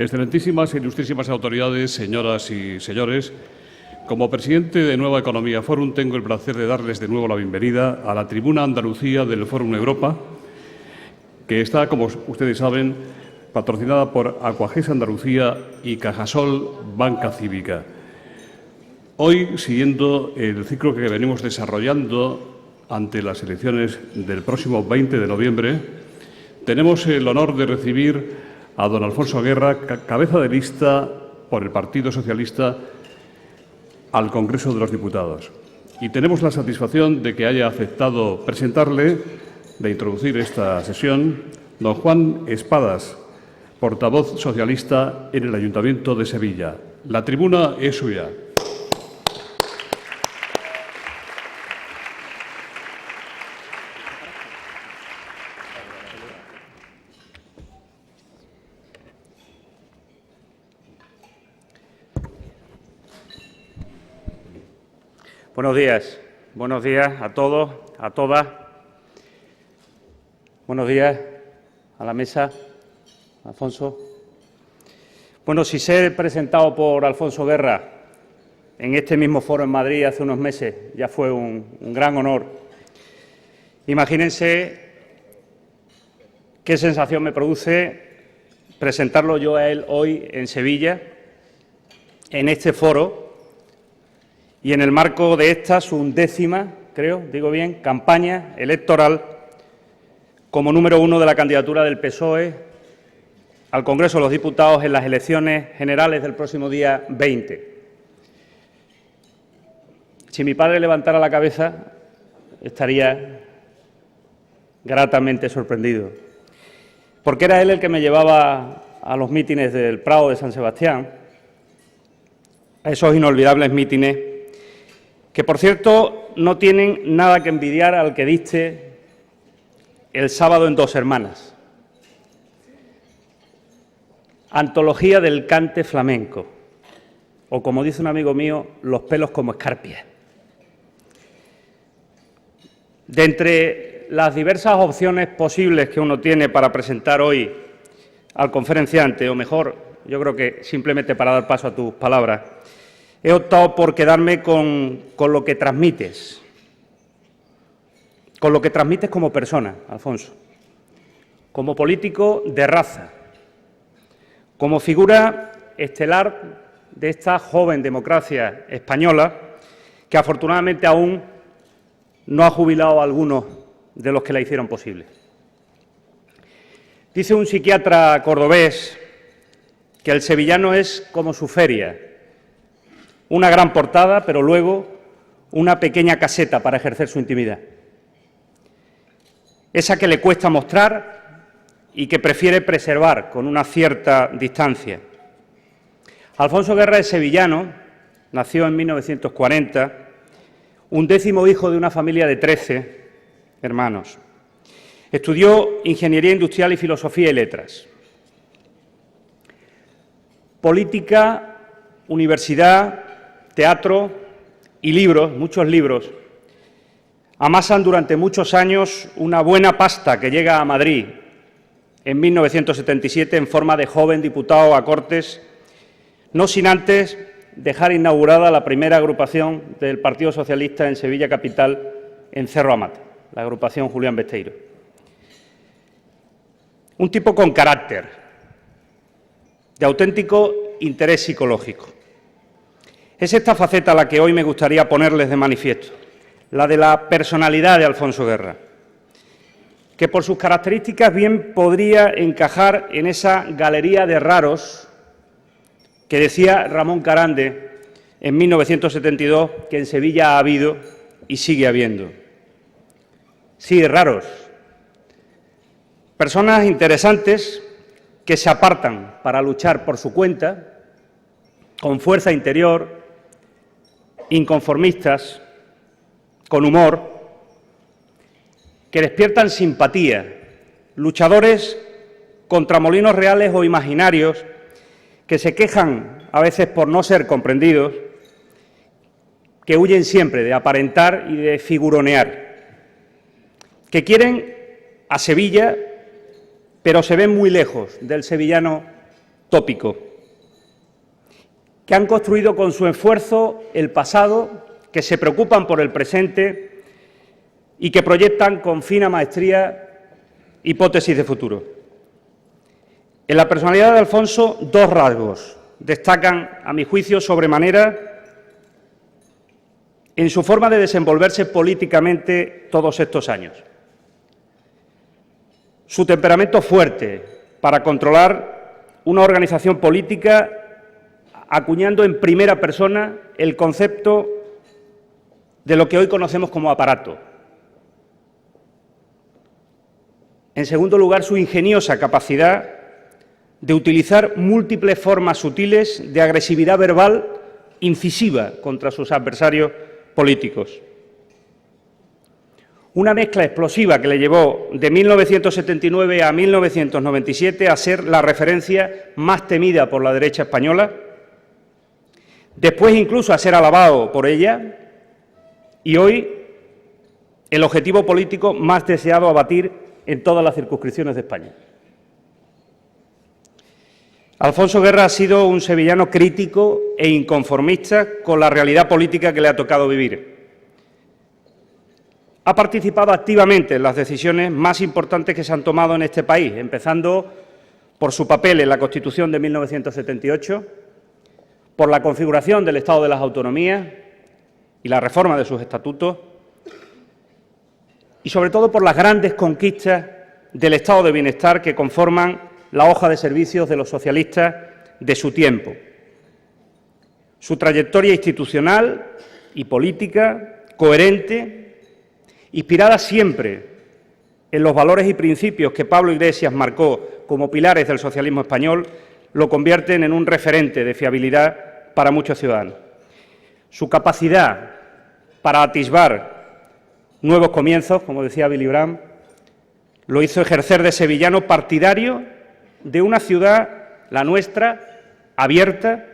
Excelentísimas e ilustrísimas autoridades, señoras y señores, como presidente de Nueva Economía Fórum tengo el placer de darles de nuevo la bienvenida a la tribuna Andalucía del Fórum Europa, que está, como ustedes saben, patrocinada por Aquagesa Andalucía y Cajasol Banca Cívica. Hoy, siguiendo el ciclo que venimos desarrollando ante las elecciones del próximo 20 de noviembre, tenemos el honor de recibir a don Alfonso Guerra, cabeza de lista por el Partido Socialista al Congreso de los Diputados. Y tenemos la satisfacción de que haya aceptado presentarle, de introducir esta sesión, don Juan Espadas, portavoz socialista en el Ayuntamiento de Sevilla. La tribuna es suya. Buenos días a todos, a todas. Buenos días a la mesa, Alfonso. Bueno, si ser presentado por Alfonso Guerra en este mismo foro en Madrid hace unos meses ya fue un gran honor, imagínense qué sensación me produce presentarlo yo a él hoy en Sevilla, en este foro, y en el marco de esta, su 11ª, creo, digo bien, campaña electoral como número 1 de la candidatura del PSOE al Congreso de los Diputados en las elecciones generales del próximo día 20. Si mi padre levantara la cabeza, estaría gratamente sorprendido, porque era él el que me llevaba a los mítines del Prado de San Sebastián, a esos inolvidables mítines que, por cierto, no tienen nada que envidiar al que diste el sábado en Dos Hermanas. Antología del cante flamenco, o como dice un amigo mío, los pelos como escarpias. De entre las diversas opciones posibles que uno tiene para presentar hoy al conferenciante, o mejor, yo creo que simplemente para dar paso a tus palabras, he optado por quedarme con lo que transmites, como persona, Alfonso, como político de raza, como figura estelar de esta joven democracia española que afortunadamente aún no ha jubilado a algunos de los que la hicieron posible. Dice un psiquiatra cordobés que el sevillano es como su feria, una gran portada, pero luego una pequeña caseta para ejercer su intimidad. Esa que le cuesta mostrar y que prefiere preservar con una cierta distancia. Alfonso Guerra es sevillano, nació en 1940, 11º hijo de una familia de 13 hermanos. Estudió Ingeniería Industrial y Filosofía y Letras. Política, universidad, teatro y libros, muchos libros, amasan durante muchos años una buena pasta que llega a Madrid en 1977 en forma de joven diputado a Cortes, no sin antes dejar inaugurada la primera agrupación del Partido Socialista en Sevilla capital, en Cerro Amate, la agrupación Julián Besteiro. Un tipo con carácter, de auténtico interés psicológico. Es esta faceta la que hoy me gustaría ponerles de manifiesto, la de la personalidad de Alfonso Guerra, que por sus características bien podría encajar en esa galería de raros que decía Ramón Carande en 1972 que en Sevilla ha habido y sigue habiendo. Sí, raros. Personas interesantes que se apartan para luchar por su cuenta, con fuerza interior, inconformistas, con humor, que despiertan simpatía, luchadores contra molinos reales o imaginarios, que se quejan a veces por no ser comprendidos, que huyen siempre de aparentar y de figuronear, que quieren a Sevilla, pero se ven muy lejos del sevillano tópico, que han construido con su esfuerzo el pasado, que se preocupan por el presente y que proyectan con fina maestría hipótesis de futuro. En la personalidad de Alfonso, dos rasgos destacan, a mi juicio, sobremanera en su forma de desenvolverse políticamente todos estos años. Su temperamento fuerte para controlar una organización política, acuñando en primera persona el concepto de lo que hoy conocemos como aparato. En segundo lugar, su ingeniosa capacidad de utilizar múltiples formas sutiles de agresividad verbal incisiva contra sus adversarios políticos. Una mezcla explosiva que le llevó de 1979 a 1997 a ser la referencia más temida por la derecha española, después incluso a ser alabado por ella, y hoy el objetivo político más deseado a batir en todas las circunscripciones de España. Alfonso Guerra ha sido un sevillano crítico e inconformista con la realidad política que le ha tocado vivir. Ha participado activamente en las decisiones más importantes que se han tomado en este país, empezando por su papel en la Constitución de 1978, por la configuración del Estado de las Autonomías y la reforma de sus estatutos, y sobre todo por las grandes conquistas del Estado de Bienestar que conforman la hoja de servicios de los socialistas de su tiempo. Su trayectoria institucional y política coherente, inspirada siempre en los valores y principios que Pablo Iglesias marcó como pilares del socialismo español, lo convierten en un referente de fiabilidad para muchos ciudadanos. Su capacidad para atisbar nuevos comienzos, como decía Willy Brandt, lo hizo ejercer de sevillano partidario de una ciudad, la nuestra, abierta,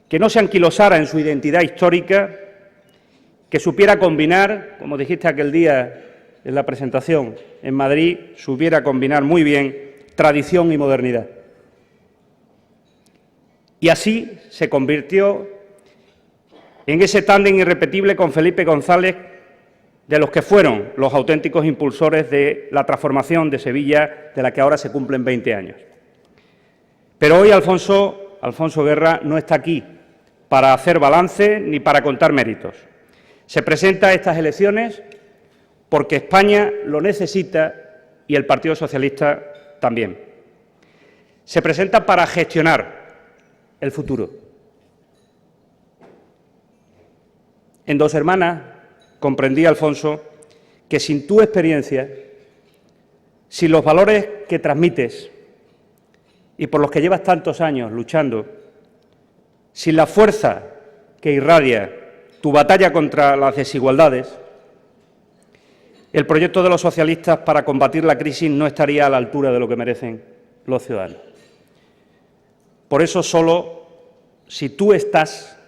que no se anquilosara en su identidad histórica, que supiera combinar, como dijiste aquel día en la presentación en Madrid, supiera combinar muy bien tradición y modernidad. Y así se convirtió en ese tándem irrepetible con Felipe González, de los que fueron los auténticos impulsores de la transformación de Sevilla, de la que ahora se cumplen 20 años. Pero hoy Alfonso Guerra no está aquí para hacer balance ni para contar méritos. Se presenta a estas elecciones porque España lo necesita y el Partido Socialista también. Se presenta para gestionar el futuro. En Dos Hermanas comprendí, Alfonso, que sin tu experiencia, sin los valores que transmites y por los que llevas tantos años luchando, sin la fuerza que irradia tu batalla contra las desigualdades, el proyecto de los socialistas para combatir la crisis no estaría a la altura de lo que merecen los ciudadanos. Por eso solo, si tú estás,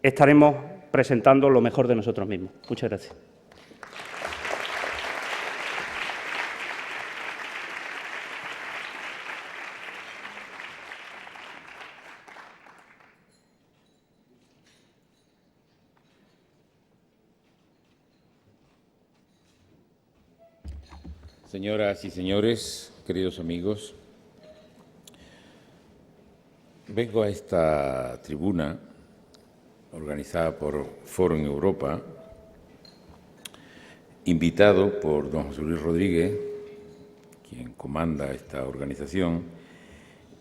estaremos presentando lo mejor de nosotros mismos. Muchas gracias. Señoras y señores, queridos amigos, vengo a esta tribuna organizada por Foro en Europa, invitado por don José Luis Rodríguez, quien comanda esta organización,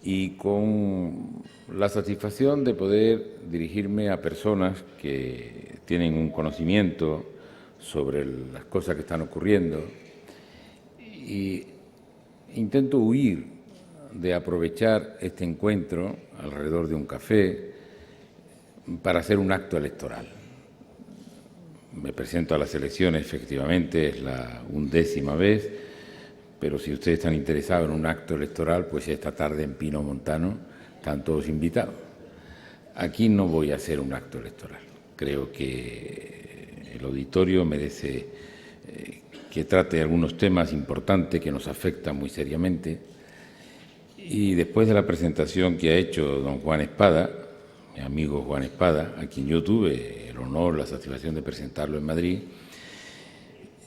y con la satisfacción de poder dirigirme a personas que tienen un conocimiento sobre las cosas que están ocurriendo, y intento huir de aprovechar este encuentro alrededor de un café para hacer un acto electoral. Me presento a las elecciones, efectivamente, es la 11ª vez, pero si ustedes están interesados en un acto electoral, pues esta tarde en Pino Montano están todos invitados. Aquí no voy a hacer un acto electoral. Creo que el auditorio merece que trate algunos temas importantes que nos afectan muy seriamente Y después de la presentación que ha hecho don Juan Espada, mi amigo Juan Espada, a quien yo tuve el honor, la satisfacción de presentarlo en Madrid,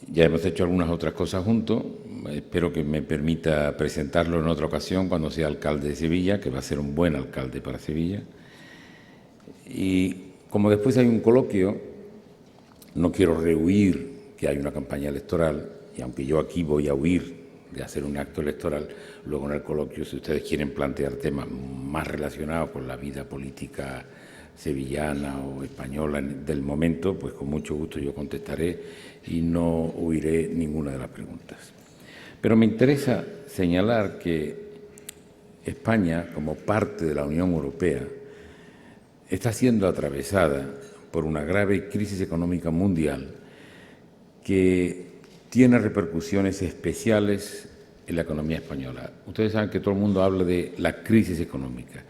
ya hemos hecho algunas otras cosas juntos. Espero que me permita presentarlo en otra ocasión cuando sea alcalde de Sevilla, que va a ser un buen alcalde para Sevilla. Y como después hay un coloquio, no quiero rehuir que hay una campaña electoral, y aunque yo aquí voy a huir de hacer un acto electoral, luego en el coloquio, si ustedes quieren plantear temas más relacionados con la vida política sevillana o española del momento, pues con mucho gusto yo contestaré y no huiré ninguna de las preguntas. Pero me interesa señalar que España, como parte de la Unión Europea, está siendo atravesada por una grave crisis económica mundial que tiene repercusiones especiales en la economía española. Ustedes saben que todo el mundo habla de la crisis económica.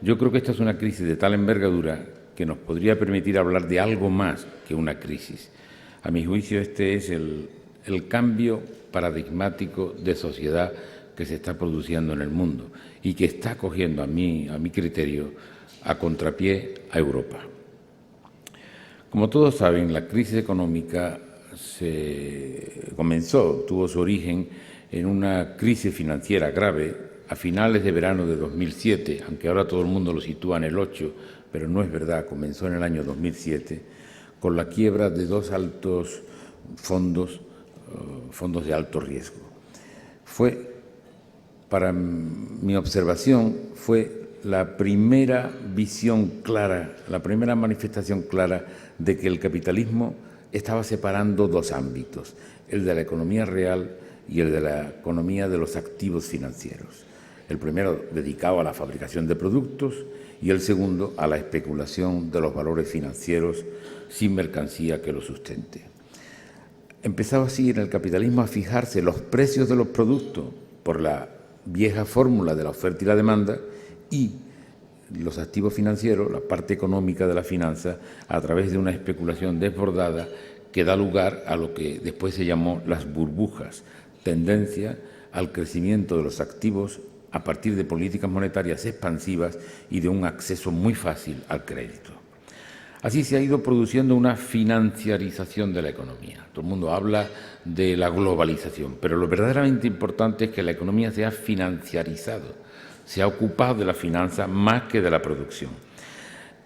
Yo creo que esta es una crisis de tal envergadura que nos podría permitir hablar de algo más que una crisis. A mi juicio, este es el cambio paradigmático de sociedad que se está produciendo en el mundo y que está cogiendo, a mi criterio, a contrapié a Europa. Como todos saben, la crisis económica tuvo su origen en una crisis financiera grave a finales de verano de 2007, aunque ahora todo el mundo lo sitúa en el 8, pero no es verdad, comenzó en el año 2007, con la quiebra de dos altos fondos de alto riesgo. Para mi observación, fue la primera visión clara, la primera manifestación clara de que el capitalismo estaba separando dos ámbitos, el de la economía real y el de la economía de los activos financieros. El primero dedicado a la fabricación de productos y el segundo a la especulación de los valores financieros sin mercancía que los sustente. Empezaba así en el capitalismo a fijarse los precios de los productos por la vieja fórmula de la oferta y la demanda, y los activos financieros, la parte económica de la finanza, a través de una especulación desbordada que da lugar a lo que después se llamó las burbujas, tendencia al crecimiento de los activos a partir de políticas monetarias expansivas y de un acceso muy fácil al crédito. Así se ha ido produciendo una financiarización de la economía. Todo el mundo habla de la globalización, pero lo verdaderamente importante es que la economía se ha financiarizado, se ha ocupado de la finanza más que de la producción.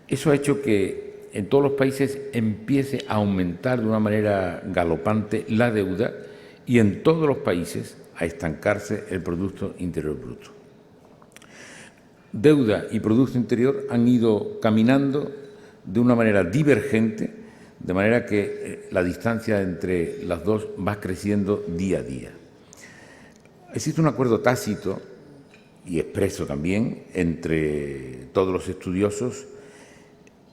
Eso ha hecho que en todos los países empiece a aumentar de una manera galopante la deuda y en todos los países a estancarse el Producto Interior Bruto. Deuda y Producto Interior han ido caminando de una manera divergente, de manera que la distancia entre las dos va creciendo día a día. Existe un acuerdo tácito y expreso también entre todos los estudiosos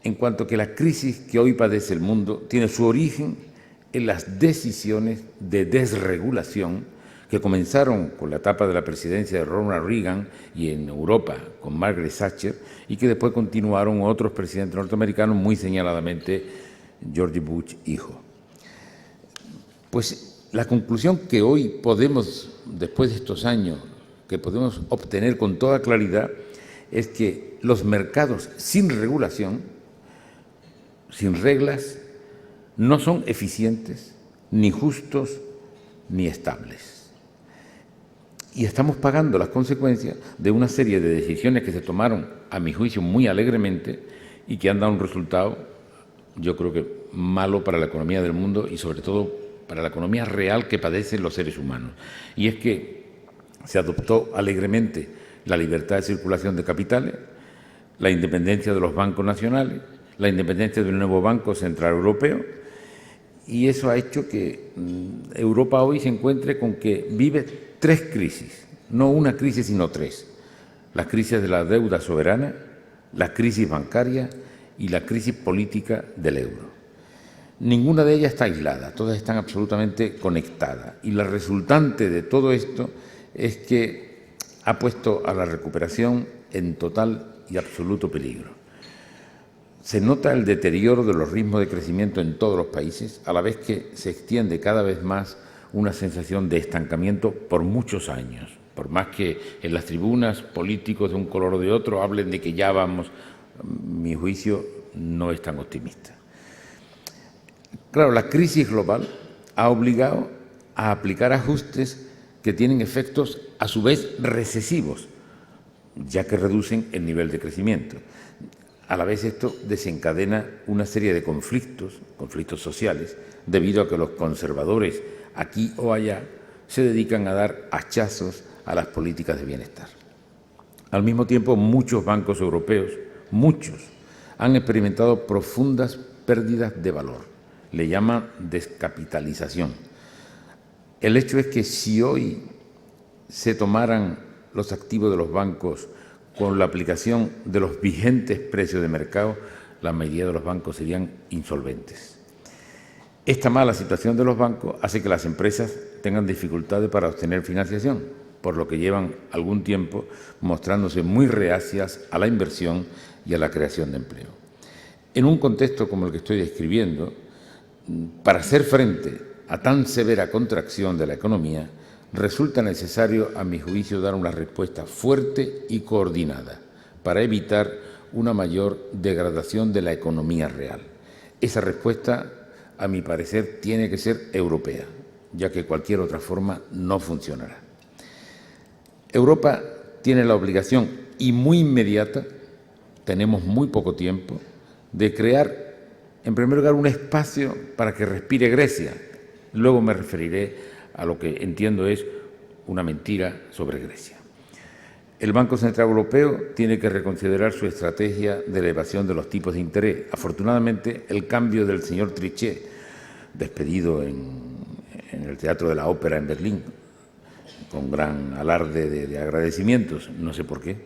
en cuanto que la crisis que hoy padece el mundo tiene su origen en las decisiones de desregulación que comenzaron con la etapa de la presidencia de Ronald Reagan y en Europa con Margaret Thatcher, y que después continuaron otros presidentes norteamericanos, muy señaladamente George Bush hijo. Pues la conclusión que hoy podemos, después de estos años, que podemos obtener con toda claridad, es que los mercados sin regulación, sin reglas, no son eficientes, ni justos, ni estables. Y estamos pagando las consecuencias de una serie de decisiones que se tomaron, a mi juicio, muy alegremente y que han dado un resultado, yo creo que malo para la economía del mundo y sobre todo para la economía real que padecen los seres humanos. Y es que se adoptó alegremente la libertad de circulación de capitales, la independencia de los bancos nacionales, la independencia del nuevo Banco Central Europeo, y eso ha hecho que Europa hoy se encuentre con que vive tres crisis, no una crisis sino tres: la crisis de la deuda soberana, la crisis bancaria y la crisis política del euro. Ninguna de ellas está aislada, todas están absolutamente conectadas, y la resultante de todo esto es que ha puesto a la recuperación en total y absoluto peligro. Se nota el deterioro de los ritmos de crecimiento en todos los países, a la vez que se extiende cada vez más una sensación de estancamiento por muchos años, Por más que en las tribunas políticos de un color o de otro hablen de que ya vamos, mi juicio no es tan optimista. Claro, la crisis global ha obligado a aplicar ajustes que tienen efectos a su vez recesivos, ya que reducen el nivel de crecimiento. A la vez esto desencadena una serie de conflictos sociales, debido a que los conservadores aquí o allá se dedican a dar hachazos a las políticas de bienestar. Al mismo tiempo, muchos bancos europeos, han experimentado profundas pérdidas de valor. Le llaman descapitalización. El hecho es que si hoy se tomaran los activos de los bancos con la aplicación de los vigentes precios de mercado, la mayoría de los bancos serían insolventes. Esta mala situación de los bancos hace que las empresas tengan dificultades para obtener financiación, por lo que llevan algún tiempo mostrándose muy reacias a la inversión y a la creación de empleo. En un contexto como el que estoy describiendo, para hacer frente a tan severa contracción de la economía, resulta necesario, a mi juicio, dar una respuesta fuerte y coordinada para evitar una mayor degradación de la economía real. Esa respuesta, a mi parecer, tiene que ser europea, ya que cualquier otra forma no funcionará. Europa tiene la obligación, y muy inmediata, tenemos muy poco tiempo, de crear, en primer lugar, un espacio para que respire Grecia. Luego me referiré a lo que entiendo es una mentira sobre Grecia. El Banco Central Europeo tiene que reconsiderar su estrategia de elevación de los tipos de interés. Afortunadamente, el cambio del señor Trichet, despedido en el Teatro de la Ópera en Berlín, con gran alarde de agradecimientos, no sé por qué.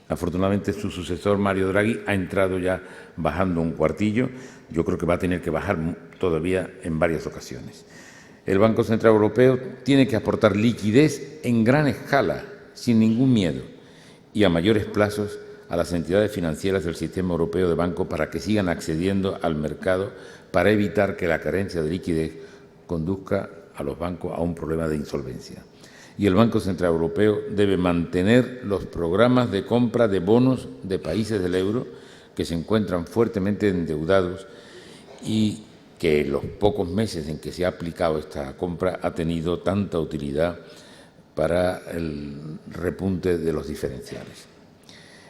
Afortunadamente, su sucesor, Mario Draghi, ha entrado ya bajando un cuartillo. Yo creo que va a tener que bajar todavía en varias ocasiones. El Banco Central Europeo tiene que aportar liquidez en gran escala, sin ningún miedo, y a mayores plazos a las entidades financieras del sistema europeo de bancos para que sigan accediendo al mercado, para evitar que la carencia de liquidez conduzca a los bancos a un problema de insolvencia. Y el Banco Central Europeo debe mantener los programas de compra de bonos de países del euro que se encuentran fuertemente endeudados y que en los pocos meses en que se ha aplicado esta compra ha tenido tanta utilidad para el repunte de los diferenciales.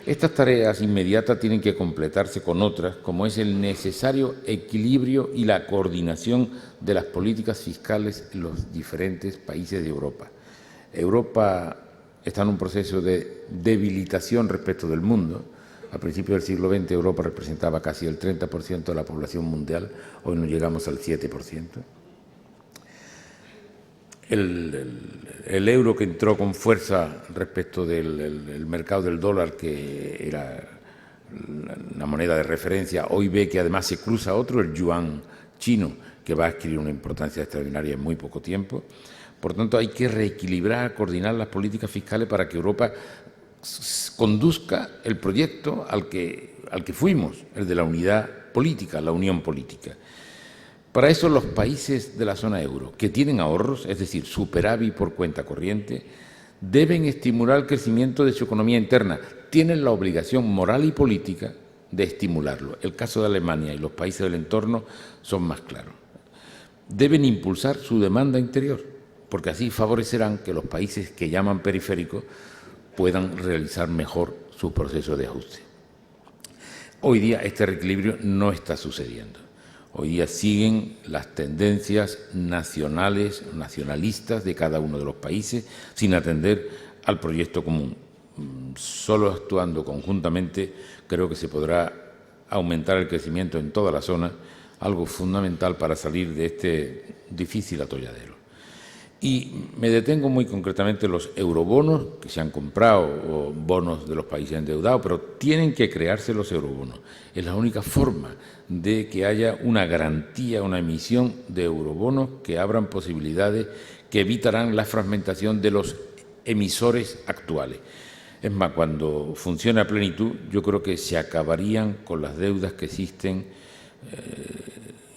Estas tareas inmediatas tienen que completarse con otras, como es el necesario equilibrio y la coordinación de las políticas fiscales en los diferentes países de Europa. Europa está en un proceso de debilitación respecto del mundo. A principios del siglo XX Europa representaba casi el 30% de la población mundial, hoy no llegamos al 7%. El euro, que entró con fuerza respecto del mercado del dólar, que era la moneda de referencia, hoy ve que además se cruza otro, el yuan chino, que va a adquirir una importancia extraordinaria en muy poco tiempo. Por tanto, hay que reequilibrar, coordinar las políticas fiscales para que Europa conduzca el proyecto al que fuimos, el de la unidad política, la unión política. Para eso, los países de la zona euro que tienen ahorros, es decir, superávit por cuenta corriente, deben estimular el crecimiento de su economía interna. Tienen la obligación moral y política de estimularlo. El caso de Alemania y los países del entorno son más claros. Deben impulsar su demanda interior, porque así favorecerán que los países que llaman periféricos puedan realizar mejor su proceso de ajuste. Hoy día este reequilibrio no está sucediendo. Hoy día siguen las tendencias nacionalistas de cada uno de los países sin atender al proyecto común. Solo actuando conjuntamente creo que se podrá aumentar el crecimiento en toda la zona, algo fundamental para salir de este difícil atolladero. Y me detengo muy concretamente en los eurobonos que se han comprado, o bonos de los países endeudados, pero tienen que crearse los eurobonos. Es la única forma de que haya una garantía, una emisión de eurobonos que abran posibilidades, que evitarán la fragmentación de los emisores actuales. Es más, cuando funcione a plenitud, yo creo que se acabarían con las deudas que existen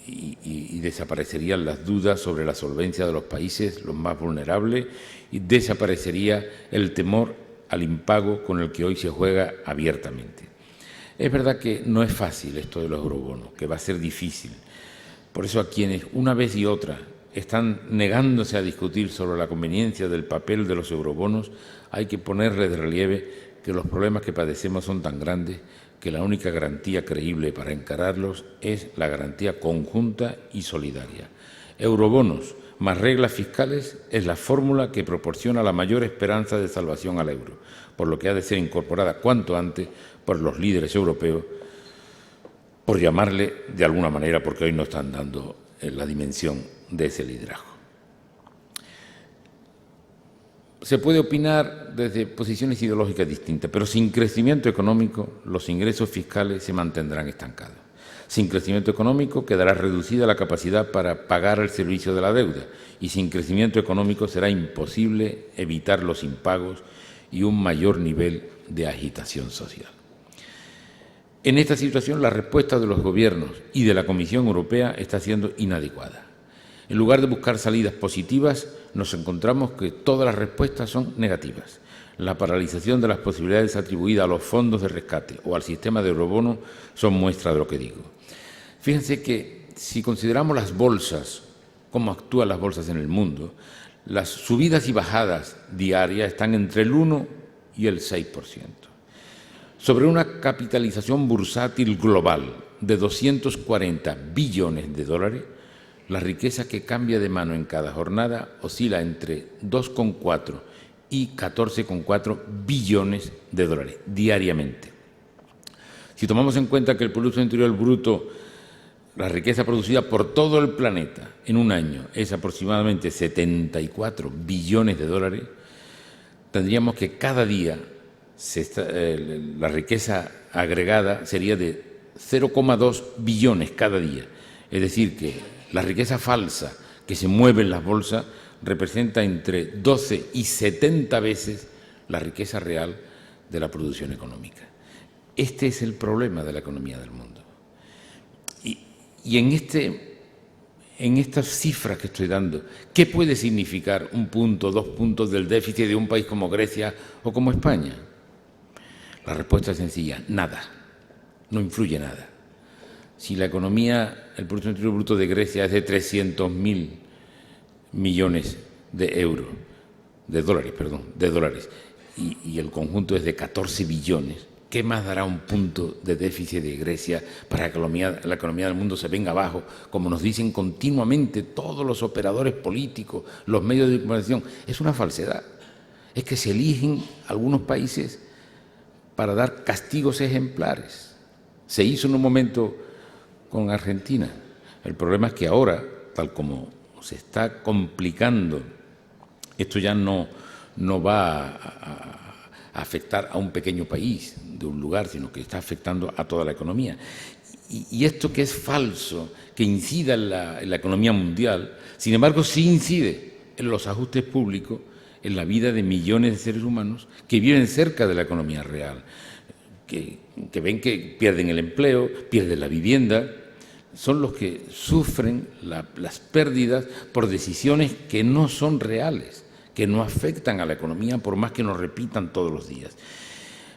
y y desaparecerían las dudas sobre la solvencia de los países los más vulnerables y desaparecería el temor al impago con el que hoy se juega abiertamente. Es verdad que no es fácil esto de los eurobonos, que va a ser difícil. Por eso a quienes una vez y otra están negándose a discutir sobre la conveniencia del papel de los eurobonos, hay que ponerle de relieve que los problemas que padecemos son tan grandes que la única garantía creíble para encararlos es la garantía conjunta y solidaria. Eurobonos más reglas fiscales es la fórmula que proporciona la mayor esperanza de salvación al euro, por lo que ha de ser incorporada cuanto antes por los líderes europeos, por llamarle de alguna manera, porque hoy no están dando la dimensión de ese liderazgo. Se puede opinar desde posiciones ideológicas distintas, pero sin crecimiento económico los ingresos fiscales se mantendrán estancados. Sin crecimiento económico quedará reducida la capacidad para pagar el servicio de la deuda y sin crecimiento económico será imposible evitar los impagos y un mayor nivel de agitación social. En esta situación, la respuesta de los gobiernos y de la Comisión Europea está siendo inadecuada. En lugar de buscar salidas positivas, nos encontramos que todas las respuestas son negativas. La paralización de las posibilidades atribuidas a los fondos de rescate o al sistema de eurobonos son muestra de lo que digo. Fíjense que si consideramos las bolsas, cómo actúan las bolsas en el mundo, las subidas y bajadas diarias están entre el 1 y el 6%. Sobre una capitalización bursátil global de 240 billones de dólares, la riqueza que cambia de mano en cada jornada oscila entre 2,4 y 14,4 billones de dólares diariamente. Si tomamos en cuenta que el Producto Interior Bruto, la riqueza producida por todo el planeta en un año es aproximadamente 74 billones de dólares, tendríamos que cada día la riqueza agregada sería de 0,2 billones cada día. Es decir, que la riqueza falsa que se mueve en las bolsas representa entre 12 y 70 veces la riqueza real de la producción económica. Este es el problema de la economía del mundo. Y en estas cifras que estoy dando, ¿qué puede significar 1 punto, 2 puntos del déficit de un país como Grecia o como España? La respuesta es sencilla: nada, no influye nada. Si la economía, el Producto Interior Bruto de Grecia es de 300.000 millones de dólares, y el conjunto es de 14 billones, ¿qué más dará 1 punto de déficit de Grecia para que la economía del mundo se venga abajo, como nos dicen continuamente todos los operadores políticos, los medios de comunicación? Es una falsedad. Es que se eligen algunos países para dar castigos ejemplares. Se hizo en un momento con Argentina. El problema es que ahora, tal como se está complicando, esto ya no va a afectar a un pequeño país de un lugar, sino que está afectando a toda la economía. Y esto que es falso, que incida en la economía mundial, sin embargo sí incide en los ajustes públicos, en la vida de millones de seres humanos que viven cerca de la economía real, que ven que pierden el empleo, pierden la vivienda, son los que sufren las pérdidas por decisiones que no son reales, que no afectan a la economía por más que nos repitan todos los días.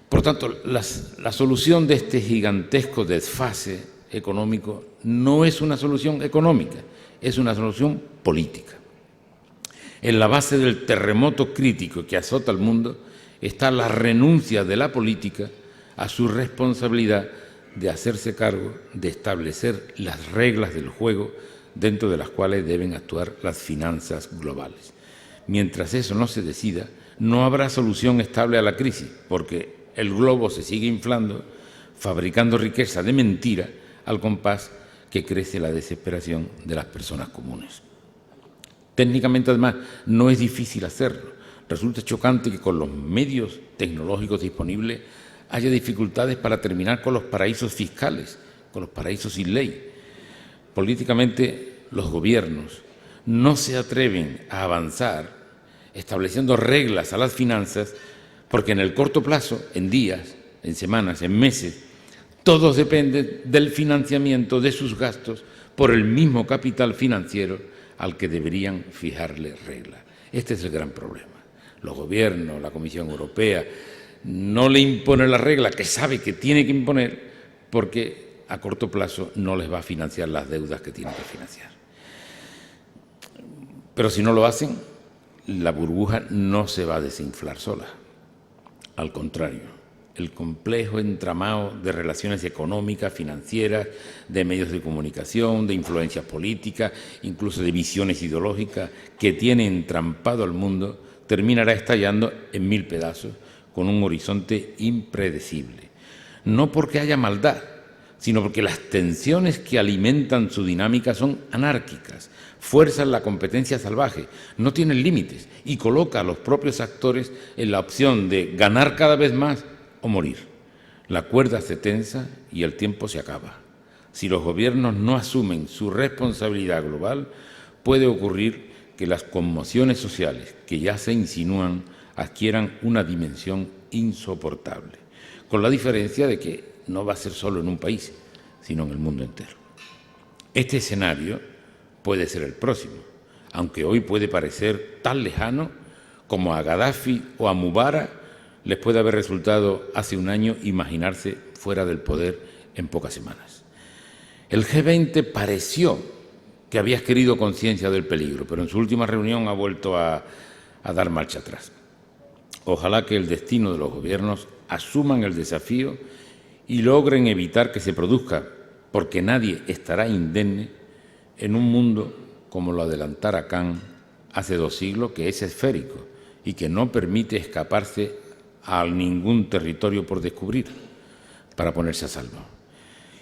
Por tanto, la solución de este gigantesco desfase económico no es una solución económica, es una solución política. En la base del terremoto crítico que azota al mundo está la renuncia de la política a su responsabilidad de hacerse cargo de establecer las reglas del juego dentro de las cuales deben actuar las finanzas globales. Mientras eso no se decida, no habrá solución estable a la crisis, porque el globo se sigue inflando, fabricando riqueza de mentira al compás que crece la desesperación de las personas comunes. Técnicamente, además, no es difícil hacerlo. Resulta chocante que con los medios tecnológicos disponibles haya dificultades para terminar con los paraísos fiscales, con los paraísos sin ley. Políticamente, los gobiernos no se atreven a avanzar estableciendo reglas a las finanzas porque en el corto plazo, en días, en semanas, en meses, todos dependen del financiamiento de sus gastos por el mismo capital financiero al que deberían fijarle reglas. Este es el gran problema. Los gobiernos, la Comisión Europea, no le impone la regla que sabe que tiene que imponer porque a corto plazo no les va a financiar las deudas que tienen que financiar. Pero si no lo hacen, la burbuja no se va a desinflar sola. Al contrario, el complejo entramado de relaciones económicas, financieras, de medios de comunicación, de influencias políticas, incluso de visiones ideológicas que tiene entrampado al mundo, terminará estallando en 1000 pedazos con un horizonte impredecible. No porque haya maldad, sino porque las tensiones que alimentan su dinámica son anárquicas, fuerzan la competencia salvaje, no tienen límites y coloca a los propios actores en la opción de ganar cada vez más o morir. La cuerda se tensa y el tiempo se acaba. Si los gobiernos no asumen su responsabilidad global, puede ocurrir que las conmociones sociales que ya se insinúan adquieran una dimensión insoportable, con la diferencia de que no va a ser solo en un país, sino en el mundo entero. Este escenario puede ser el próximo, aunque hoy puede parecer tan lejano como a Gaddafi o a Mubarak les puede haber resultado hace un año imaginarse fuera del poder en pocas semanas. El G20 pareció que había adquirido conciencia del peligro, pero en su última reunión ha vuelto a dar marcha atrás. Ojalá que el destino de los gobiernos asuman el desafío y logren evitar que se produzca, porque nadie estará indemne en un mundo como lo adelantara Kant hace 2 siglos, que es esférico y que no permite escaparse a ningún territorio por descubrir para ponerse a salvo.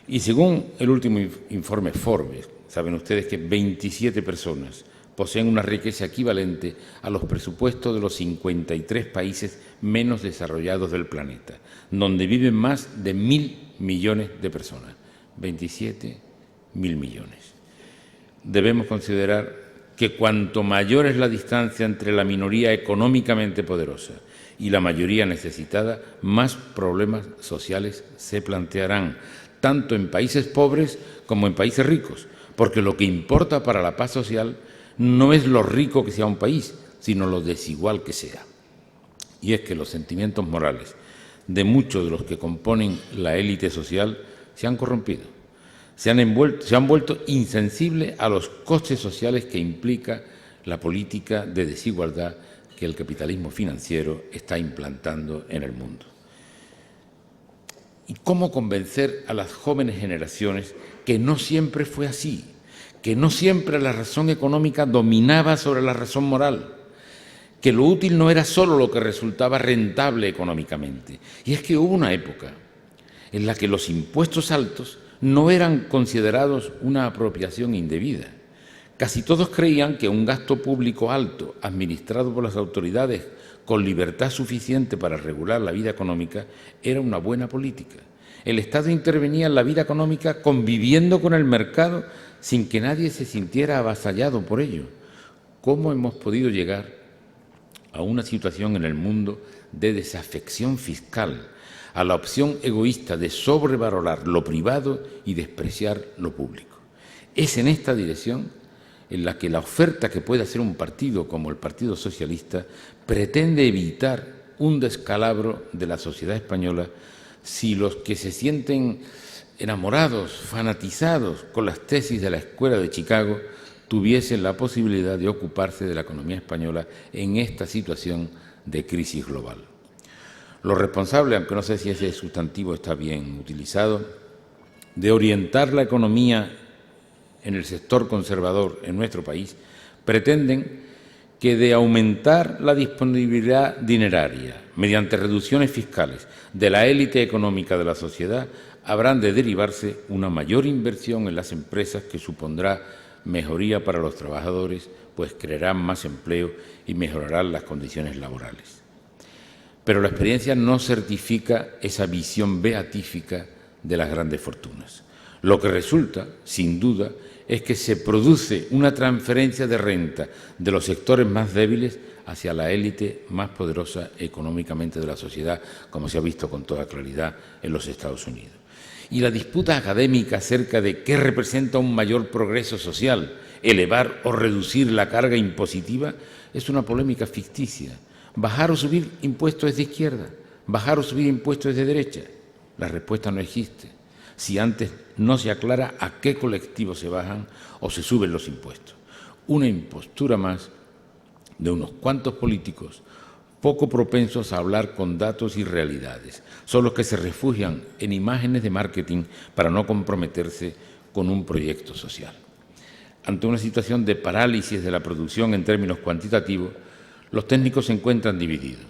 Y según el último informe Forbes, saben ustedes que 27 personas poseen una riqueza equivalente a los presupuestos de los 53 países menos desarrollados del planeta, donde viven más de 1.000 millones de personas. 27.000 millones. Debemos considerar que cuanto mayor es la distancia entre la minoría económicamente poderosa y la mayoría necesitada, más problemas sociales se plantearán, tanto en países pobres como en países ricos, porque lo que importa para la paz social no es lo rico que sea un país, sino lo desigual que sea. Y es que los sentimientos morales de muchos de los que componen la élite social se han corrompido, se han vuelto insensibles a los costes sociales que implica la política de desigualdad que el capitalismo financiero está implantando en el mundo. ¿Y cómo convencer a las jóvenes generaciones que no siempre fue así, que no siempre la razón económica dominaba sobre la razón moral, que lo útil no era solo lo que resultaba rentable económicamente? Y es que hubo una época en la que los impuestos altos no eran considerados una apropiación indebida. Casi todos creían que un gasto público alto, administrado por las autoridades con libertad suficiente para regular la vida económica, era una buena política. El Estado intervenía en la vida económica conviviendo con el mercado sin que nadie se sintiera avasallado por ello. ¿Cómo hemos podido llegar a una situación en el mundo de desafección fiscal, a la opción egoísta de sobrevalorar lo privado y despreciar lo público? Es en esta dirección en la que la oferta que puede hacer un partido como el Partido Socialista pretende evitar un descalabro de la sociedad española si los que se sienten enamorados, fanatizados con las tesis de la Escuela de Chicago tuviesen la posibilidad de ocuparse de la economía española en esta situación de crisis global. Lo responsable, aunque no sé si ese sustantivo está bien utilizado, de orientar la economía en el sector conservador en nuestro país, pretenden que de aumentar la disponibilidad dineraria mediante reducciones fiscales de la élite económica de la sociedad, habrán de derivarse una mayor inversión en las empresas que supondrá mejoría para los trabajadores, pues crearán más empleo y mejorarán las condiciones laborales. Pero la experiencia no certifica esa visión beatífica de las grandes fortunas. Lo que resulta, sin duda, es que se produce una transferencia de renta de los sectores más débiles hacia la élite más poderosa económicamente de la sociedad, como se ha visto con toda claridad en los Estados Unidos. Y la disputa académica acerca de qué representa un mayor progreso social, elevar o reducir la carga impositiva, es una polémica ficticia. ¿Bajar o subir impuestos es de izquierda? ¿Bajar o subir impuestos es de derecha? La respuesta no existe si antes no se aclara a qué colectivos se bajan o se suben los impuestos. Una impostura más de unos cuantos políticos poco propensos a hablar con datos y realidades. Son los que se refugian en imágenes de marketing para no comprometerse con un proyecto social. Ante una situación de parálisis de la producción en términos cuantitativos, los técnicos se encuentran divididos.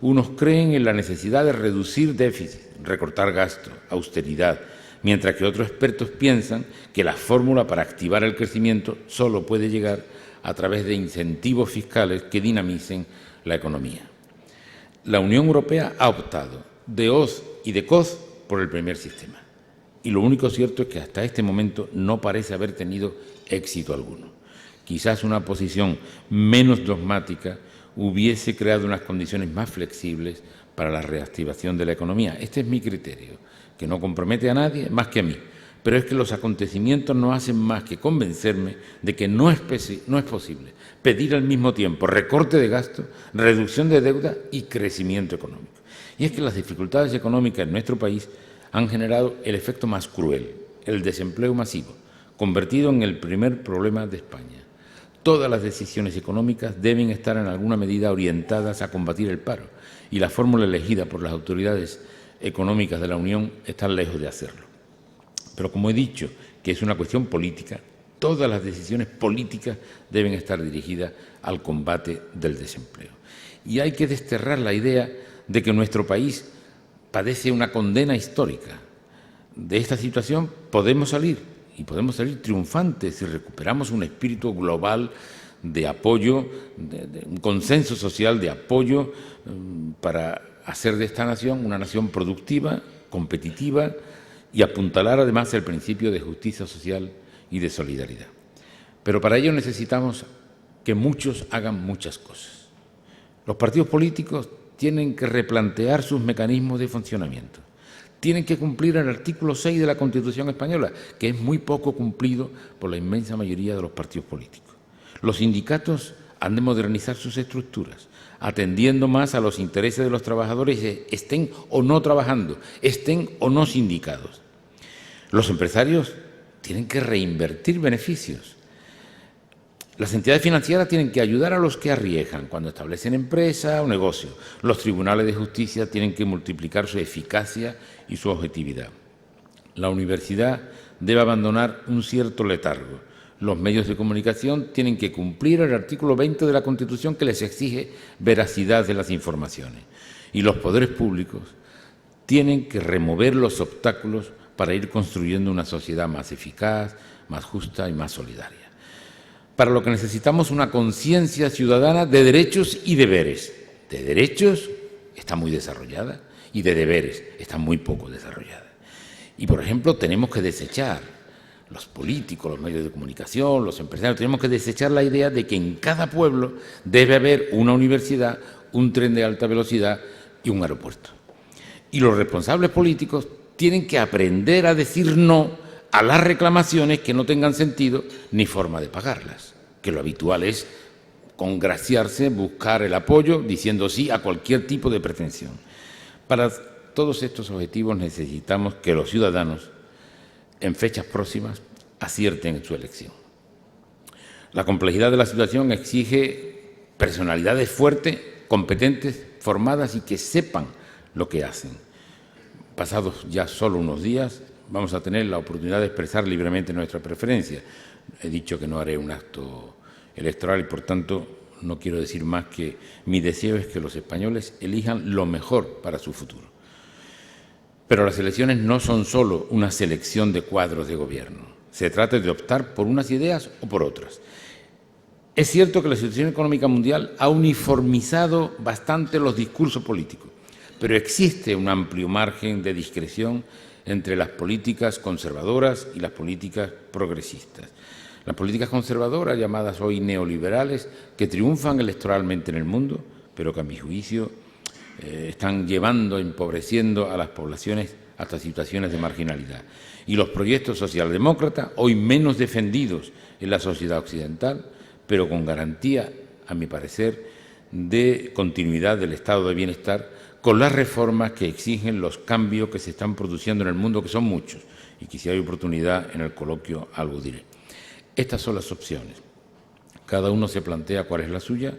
Unos creen en la necesidad de reducir déficit, recortar gastos, austeridad, mientras que otros expertos piensan que la fórmula para activar el crecimiento solo puede llegar a través de incentivos fiscales que dinamicen la economía. La Unión Europea ha optado de hoz y de coz por el primer sistema. Y lo único cierto es que hasta este momento no parece haber tenido éxito alguno. Quizás una posición menos dogmática hubiese creado unas condiciones más flexibles para la reactivación de la economía. Este es mi criterio, que no compromete a nadie más que a mí. Pero es que los acontecimientos no hacen más que convencerme de que no es posible pedir al mismo tiempo recorte de gastos, reducción de deuda y crecimiento económico. Y es que las dificultades económicas en nuestro país han generado el efecto más cruel, el desempleo masivo, convertido en el primer problema de España. Todas las decisiones económicas deben estar en alguna medida orientadas a combatir el paro, y la fórmula elegida por las autoridades económicas de la Unión está lejos de hacerlo. Pero como he dicho, que es una cuestión política, todas las decisiones políticas deben estar dirigidas al combate del desempleo. Y hay que desterrar la idea de que nuestro país padece una condena histórica. De esta situación podemos salir, y podemos salir triunfantes si recuperamos un espíritu global de apoyo, de un consenso social de apoyo para hacer de esta nación una nación productiva, competitiva, y apuntalar además el principio de justicia social y de solidaridad. Pero para ello necesitamos que muchos hagan muchas cosas. Los partidos políticos tienen que replantear sus mecanismos de funcionamiento. Tienen que cumplir el artículo 6 de la Constitución española, que es muy poco cumplido por la inmensa mayoría de los partidos políticos. Los sindicatos han de modernizar sus estructuras, atendiendo más a los intereses de los trabajadores, estén o no trabajando, estén o no sindicados. Los empresarios tienen que reinvertir beneficios. Las entidades financieras tienen que ayudar a los que arriesgan cuando establecen empresa o negocio. Los tribunales de justicia tienen que multiplicar su eficacia y su objetividad. La universidad debe abandonar un cierto letargo. Los medios de comunicación tienen que cumplir el artículo 20 de la Constitución, que les exige veracidad de las informaciones. Y los poderes públicos tienen que remover los obstáculos para ir construyendo una sociedad más eficaz, más justa y más solidaria. Para lo que necesitamos una conciencia ciudadana de derechos y deberes. De derechos está muy desarrollada y de deberes está muy poco desarrollada. Y, por ejemplo, tenemos que desechar, los políticos, los medios de comunicación, los empresarios, tenemos que desechar la idea de que en cada pueblo debe haber una universidad, un tren de alta velocidad y un aeropuerto. Y los responsables políticos tienen que aprender a decir no a las reclamaciones que no tengan sentido ni forma de pagarlas, que lo habitual es congraciarse, buscar el apoyo, diciendo sí a cualquier tipo de pretensión. Para todos estos objetivos necesitamos que los ciudadanos, en fechas próximas, acierten en su elección. La complejidad de la situación exige personalidades fuertes, competentes, formadas y que sepan lo que hacen. Pasados ya solo unos días, vamos a tener la oportunidad de expresar libremente nuestra preferencia. He dicho que no haré un acto electoral y, por tanto, no quiero decir más que mi deseo es que los españoles elijan lo mejor para su futuro. Pero las elecciones no son solo una selección de cuadros de gobierno. Se trata de optar por unas ideas o por otras. Es cierto que la situación económica mundial ha uniformizado bastante los discursos políticos, pero existe un amplio margen de discreción entre las políticas conservadoras y las políticas progresistas. Las políticas conservadoras, llamadas hoy neoliberales, que triunfan electoralmente en el mundo, pero que a mi juicio están llevando, empobreciendo a las poblaciones hasta situaciones de marginalidad. Y los proyectos socialdemócratas, hoy menos defendidos en la sociedad occidental, pero con garantía, a mi parecer, de continuidad del estado de bienestar, con las reformas que exigen los cambios que se están produciendo en el mundo, que son muchos, y que si hay oportunidad en el coloquio algo diré. Estas son las opciones. Cada uno se plantea cuál es la suya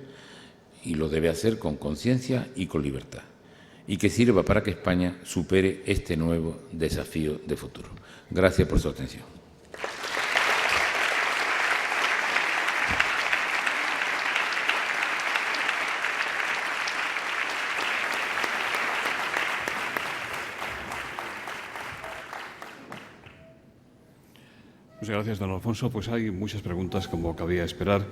y lo debe hacer con conciencia y con libertad, y que sirva para que España supere este nuevo desafío de futuro. Gracias por su atención. Muchas gracias, don Alfonso. Pues hay muchas preguntas, como cabía esperar.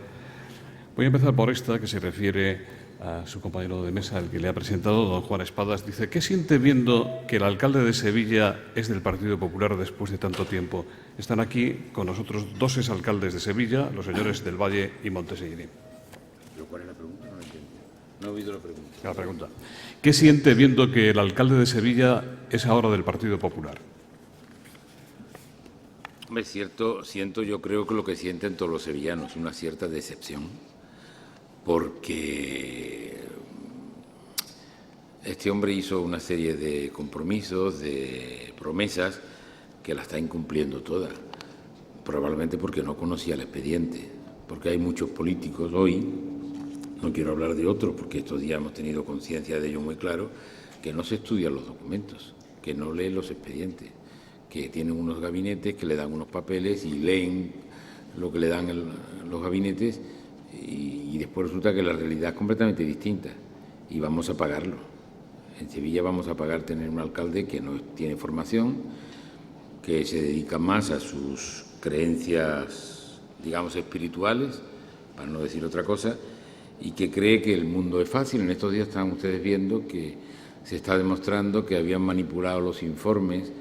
Voy a empezar por esta, que se refiere a su compañero de mesa, el que le ha presentado, don Juan Espadas. Dice, ¿qué siente viendo que el alcalde de Sevilla es del Partido Popular después de tanto tiempo? Están aquí con nosotros dos exalcaldes de Sevilla, los señores del Valle y Montesellín. ¿Cuál es la pregunta? No entiendo. No he oído la pregunta. La pregunta. ¿Qué siente viendo que el alcalde de Sevilla es ahora del Partido Popular? Hombre, siento yo creo que lo que sienten todos los sevillanos, una cierta decepción, porque este hombre hizo una serie de compromisos, de promesas, que la está incumpliendo toda, probablemente porque no conocía el expediente, porque hay muchos políticos hoy, no quiero hablar de otros, porque estos días hemos tenido conciencia de ello muy claro, que no se estudian los documentos, que no leen los expedientes, que tienen unos gabinetes que le dan unos papeles y leen lo que le dan los gabinetes y después resulta que la realidad es completamente distinta y vamos a pagarlo. En Sevilla vamos a pagar tener un alcalde que no tiene formación, que se dedica más a sus creencias, digamos, espirituales, para no decir otra cosa, y que cree que el mundo es fácil. En estos días están ustedes viendo que se está demostrando que habían manipulado los informes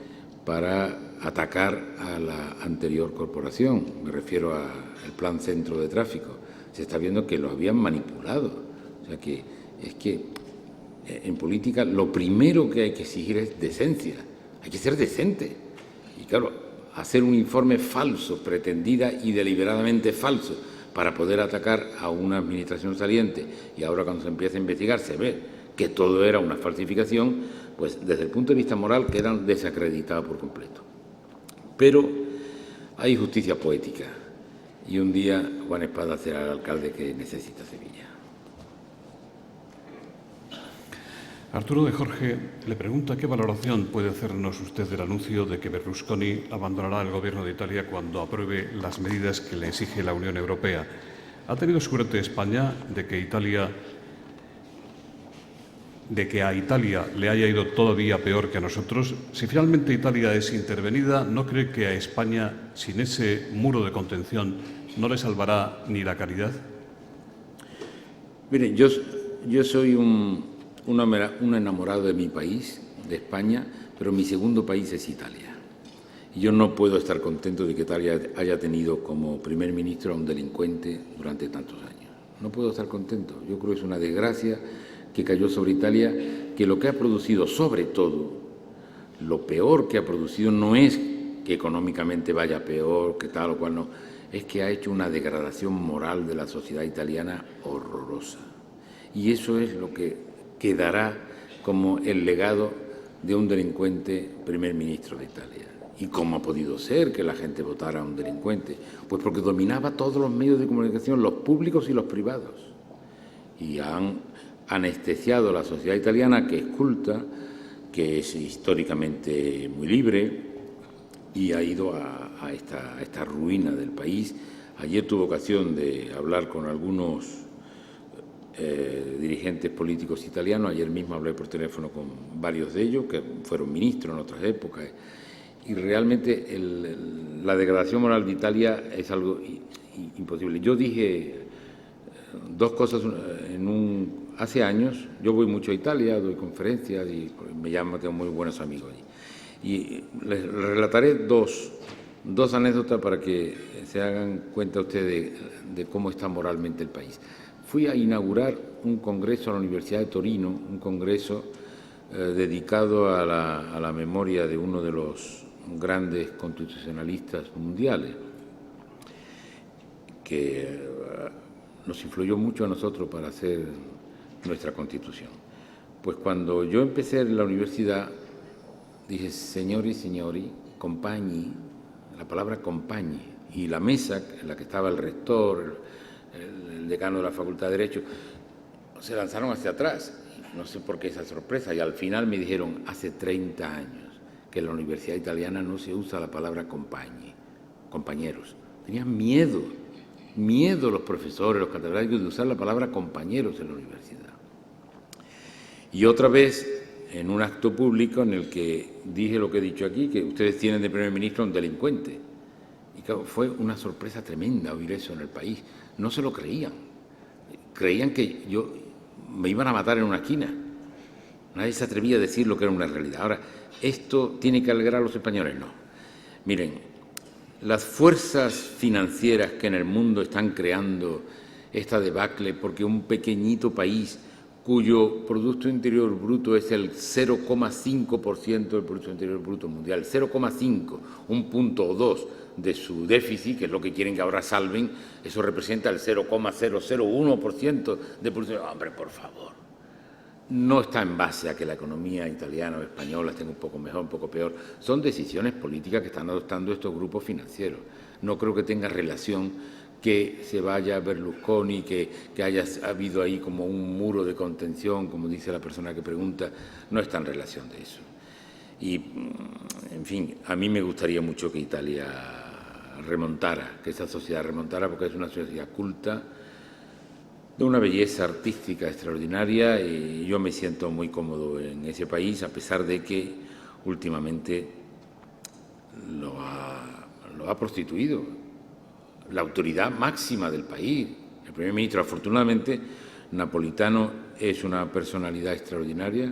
para atacar a la anterior corporación, me refiero al Plan Centro de Tráfico. Se está viendo que lo habían manipulado. O sea que es que en política lo primero que hay que exigir es decencia, hay que ser decente. Y claro, hacer un informe falso, pretendida y deliberadamente falso, para poder atacar a una administración saliente, y ahora cuando se empieza a investigar se ve que todo era una falsificación, pues desde el punto de vista moral quedan desacreditados por completo. Pero hay justicia poética y un día Juan Espadas será el alcalde que necesita Sevilla. Arturo de Jorge le pregunta qué valoración puede hacernos usted del anuncio de que Berlusconi abandonará el gobierno de Italia cuando apruebe las medidas que le exige la Unión Europea. ¿Ha tenido suerte España de que a Italia le haya ido todavía peor que a nosotros? Si finalmente Italia es intervenida, ¿no cree que a España, sin ese muro de contención, no le salvará ni la caridad? Miren, yo soy un enamorado de mi país, de España, pero mi segundo país es Italia. Y yo no puedo estar contento de que Italia haya tenido como primer ministro a un delincuente durante tantos años. No puedo estar contento. Yo creo que es una desgracia que cayó sobre Italia, que lo que ha producido, sobre todo, lo peor que ha producido no es que económicamente vaya peor, que tal o cual no, es que ha hecho una degradación moral de la sociedad italiana horrorosa. Y eso es lo que quedará como el legado de un delincuente primer ministro de Italia. ¿Y cómo ha podido ser que la gente votara a un delincuente? Pues porque dominaba todos los medios de comunicación, los públicos y los privados. Y han anestesiado a la sociedad italiana, que es culta, que es históricamente muy libre, y ha ido a esta ruina del país. Ayer tuve ocasión de hablar con algunos dirigentes políticos italianos, ayer mismo hablé por teléfono con varios de ellos, que fueron ministros en otras épocas, y realmente la degradación moral de Italia es algo imposible. Yo dije dos cosas hace años. Yo voy mucho a Italia, doy conferencias y tengo muy buenos amigos allí. Y les relataré dos anécdotas para que se hagan cuenta ustedes de cómo está moralmente el país. Fui a inaugurar un congreso a la Universidad de Torino, un congreso dedicado a la memoria de uno de los grandes constitucionalistas mundiales, que nos influyó mucho a nosotros para hacer nuestra Constitución. Pues cuando yo empecé en la universidad, dije, señori, compagni, la palabra compagni, y la mesa en la que estaba el rector, el decano de la Facultad de Derecho, se lanzaron hacia atrás. No sé por qué esa sorpresa, y al final me dijeron, hace 30 años, que en la Universidad Italiana no se usa la palabra compagni, compañeros. Tenían miedo los profesores, los catedráticos, de usar la palabra compañeros en la universidad. Y otra vez, en un acto público en el que dije lo que he dicho aquí, que ustedes tienen de primer ministro a un delincuente. Y claro, fue una sorpresa tremenda oír eso en el país. No se lo creían. Creían que me iban a matar en una esquina. Nadie se atrevía a decir lo que era una realidad. Ahora, ¿esto tiene que alegrar a los españoles? No. Miren, las fuerzas financieras que en el mundo están creando esta debacle porque un pequeñito país cuyo Producto Interior Bruto es el 0,5% del Producto Interior Bruto mundial, 0,5, un punto o dos de su déficit, que es lo que quieren que ahora salven, eso representa el 0,001% del Producto. Hombre, por favor, no está en base a que la economía italiana o española esté un poco mejor, un poco peor. Son decisiones políticas que están adoptando estos grupos financieros. No creo que tenga relación que se vaya Berlusconi, que haya habido ahí como un muro de contención, como dice la persona que pregunta, no está en relación de eso. Y, en fin, a mí me gustaría mucho que Italia remontara, que esa sociedad remontara, porque es una sociedad culta, de una belleza artística extraordinaria, y yo me siento muy cómodo en ese país, a pesar de que últimamente lo ha prostituido la autoridad máxima del país, el primer ministro. Afortunadamente, Napolitano es una personalidad extraordinaria,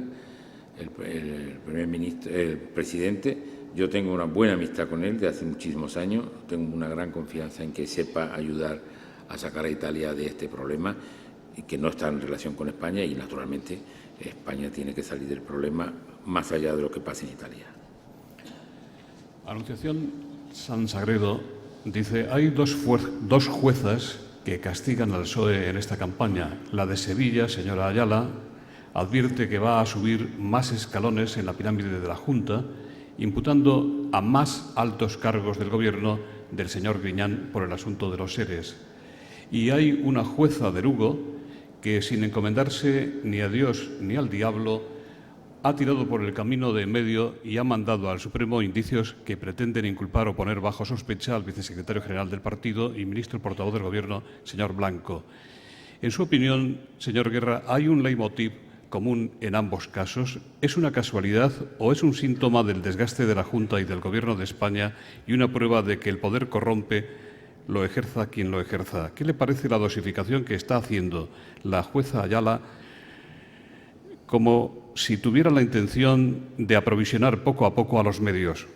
el presidente. Yo tengo una buena amistad con él de hace muchísimos años, tengo una gran confianza en que sepa ayudar a sacar a Italia de este problema, y que no está en relación con España, y naturalmente España tiene que salir del problema más allá de lo que pasa en Italia. Anunciación San Sagredo dice, hay dos juezas que castigan al PSOE en esta campaña. La de Sevilla, señora Ayala, advierte que va a subir más escalones en la pirámide de la Junta, imputando a más altos cargos del Gobierno del señor Griñán por el asunto de los seres. Y hay una jueza de Lugo que, sin encomendarse ni a Dios ni al diablo, ha tirado por el camino de en medio y ha mandado al Supremo indicios que pretenden inculpar o poner bajo sospecha al vicesecretario general del partido y ministro portavoz del Gobierno, señor Blanco. En su opinión, señor Guerra, ¿hay un leitmotiv común en ambos casos? ¿Es una casualidad o es un síntoma del desgaste de la Junta y del Gobierno de España y una prueba de que el poder corrompe, lo ejerza quien lo ejerza? ¿Qué le parece la dosificación que está haciendo la jueza Ayala, como si tuviera la intención de aprovisionar poco a poco a los medios?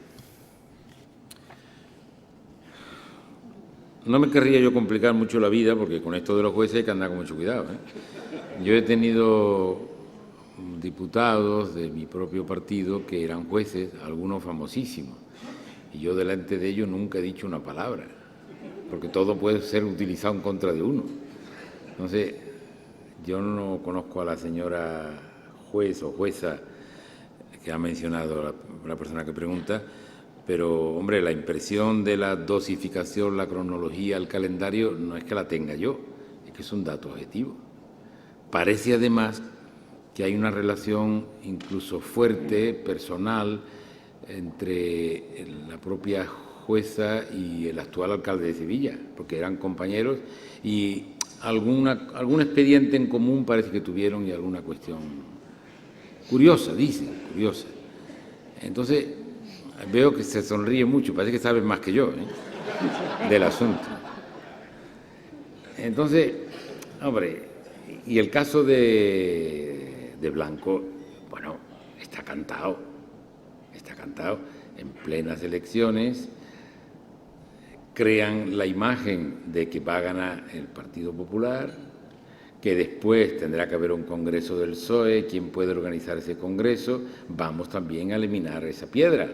No me querría yo complicar mucho la vida, porque con esto de los jueces hay que andar con mucho cuidado, Yo he tenido diputados de mi propio partido que eran jueces, algunos famosísimos, y yo delante de ellos nunca he dicho una palabra, porque todo puede ser utilizado en contra de uno. Entonces, yo no conozco a la señora juez o jueza que ha mencionado la persona que pregunta, pero, hombre, la impresión de la dosificación, la cronología, el calendario, no es que la tenga yo, es que es un dato objetivo. Parece, además, que hay una relación incluso fuerte, personal, entre la propia jueza y el actual alcalde de Sevilla, porque eran compañeros, y algún expediente en común parece que tuvieron, y alguna cuestión curiosa, dicen, curiosa. Entonces, veo que se sonríe mucho, parece que sabe más que yo del asunto. Entonces, hombre, y el caso de Blanco, bueno, está cantado, en plenas elecciones, crean la imagen de que va a ganar el Partido Popular, que después tendrá que haber un congreso del PSOE, quién puede organizar ese congreso, vamos también a eliminar esa piedra,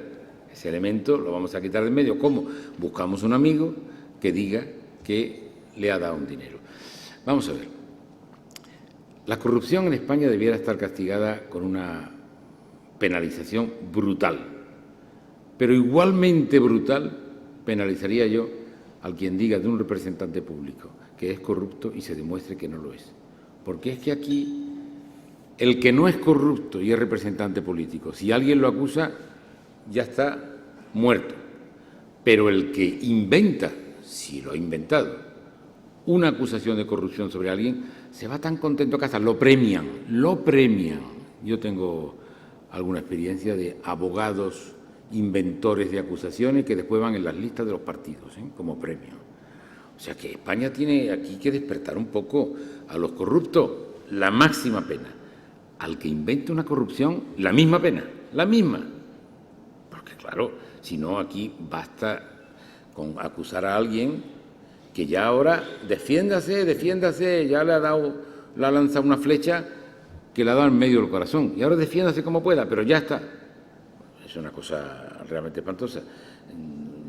ese elemento lo vamos a quitar de en medio. ¿Cómo? Buscamos un amigo que diga que le ha dado un dinero. Vamos a ver, la corrupción en España debiera estar castigada con una penalización brutal, pero igualmente brutal penalizaría yo al quien diga de un representante público que es corrupto y se demuestre que no lo es. Porque es que aquí el que no es corrupto y es representante político, si alguien lo acusa, ya está muerto. Pero el que inventa, si lo ha inventado, una acusación de corrupción sobre alguien, se va tan contento a casa, lo premian, lo premian. Yo tengo alguna experiencia de abogados inventores de acusaciones que después van en las listas de los partidos, como premio. O sea que España tiene aquí que despertar un poco a los corruptos, la máxima pena. Al que invente una corrupción, la misma pena, la misma. Porque claro, si no aquí basta con acusar a alguien que ya ahora defiéndase, defiéndase, ya le ha lanzado una flecha que le ha dado en medio del corazón. Y ahora defiéndase como pueda, pero ya está. Es una cosa realmente espantosa.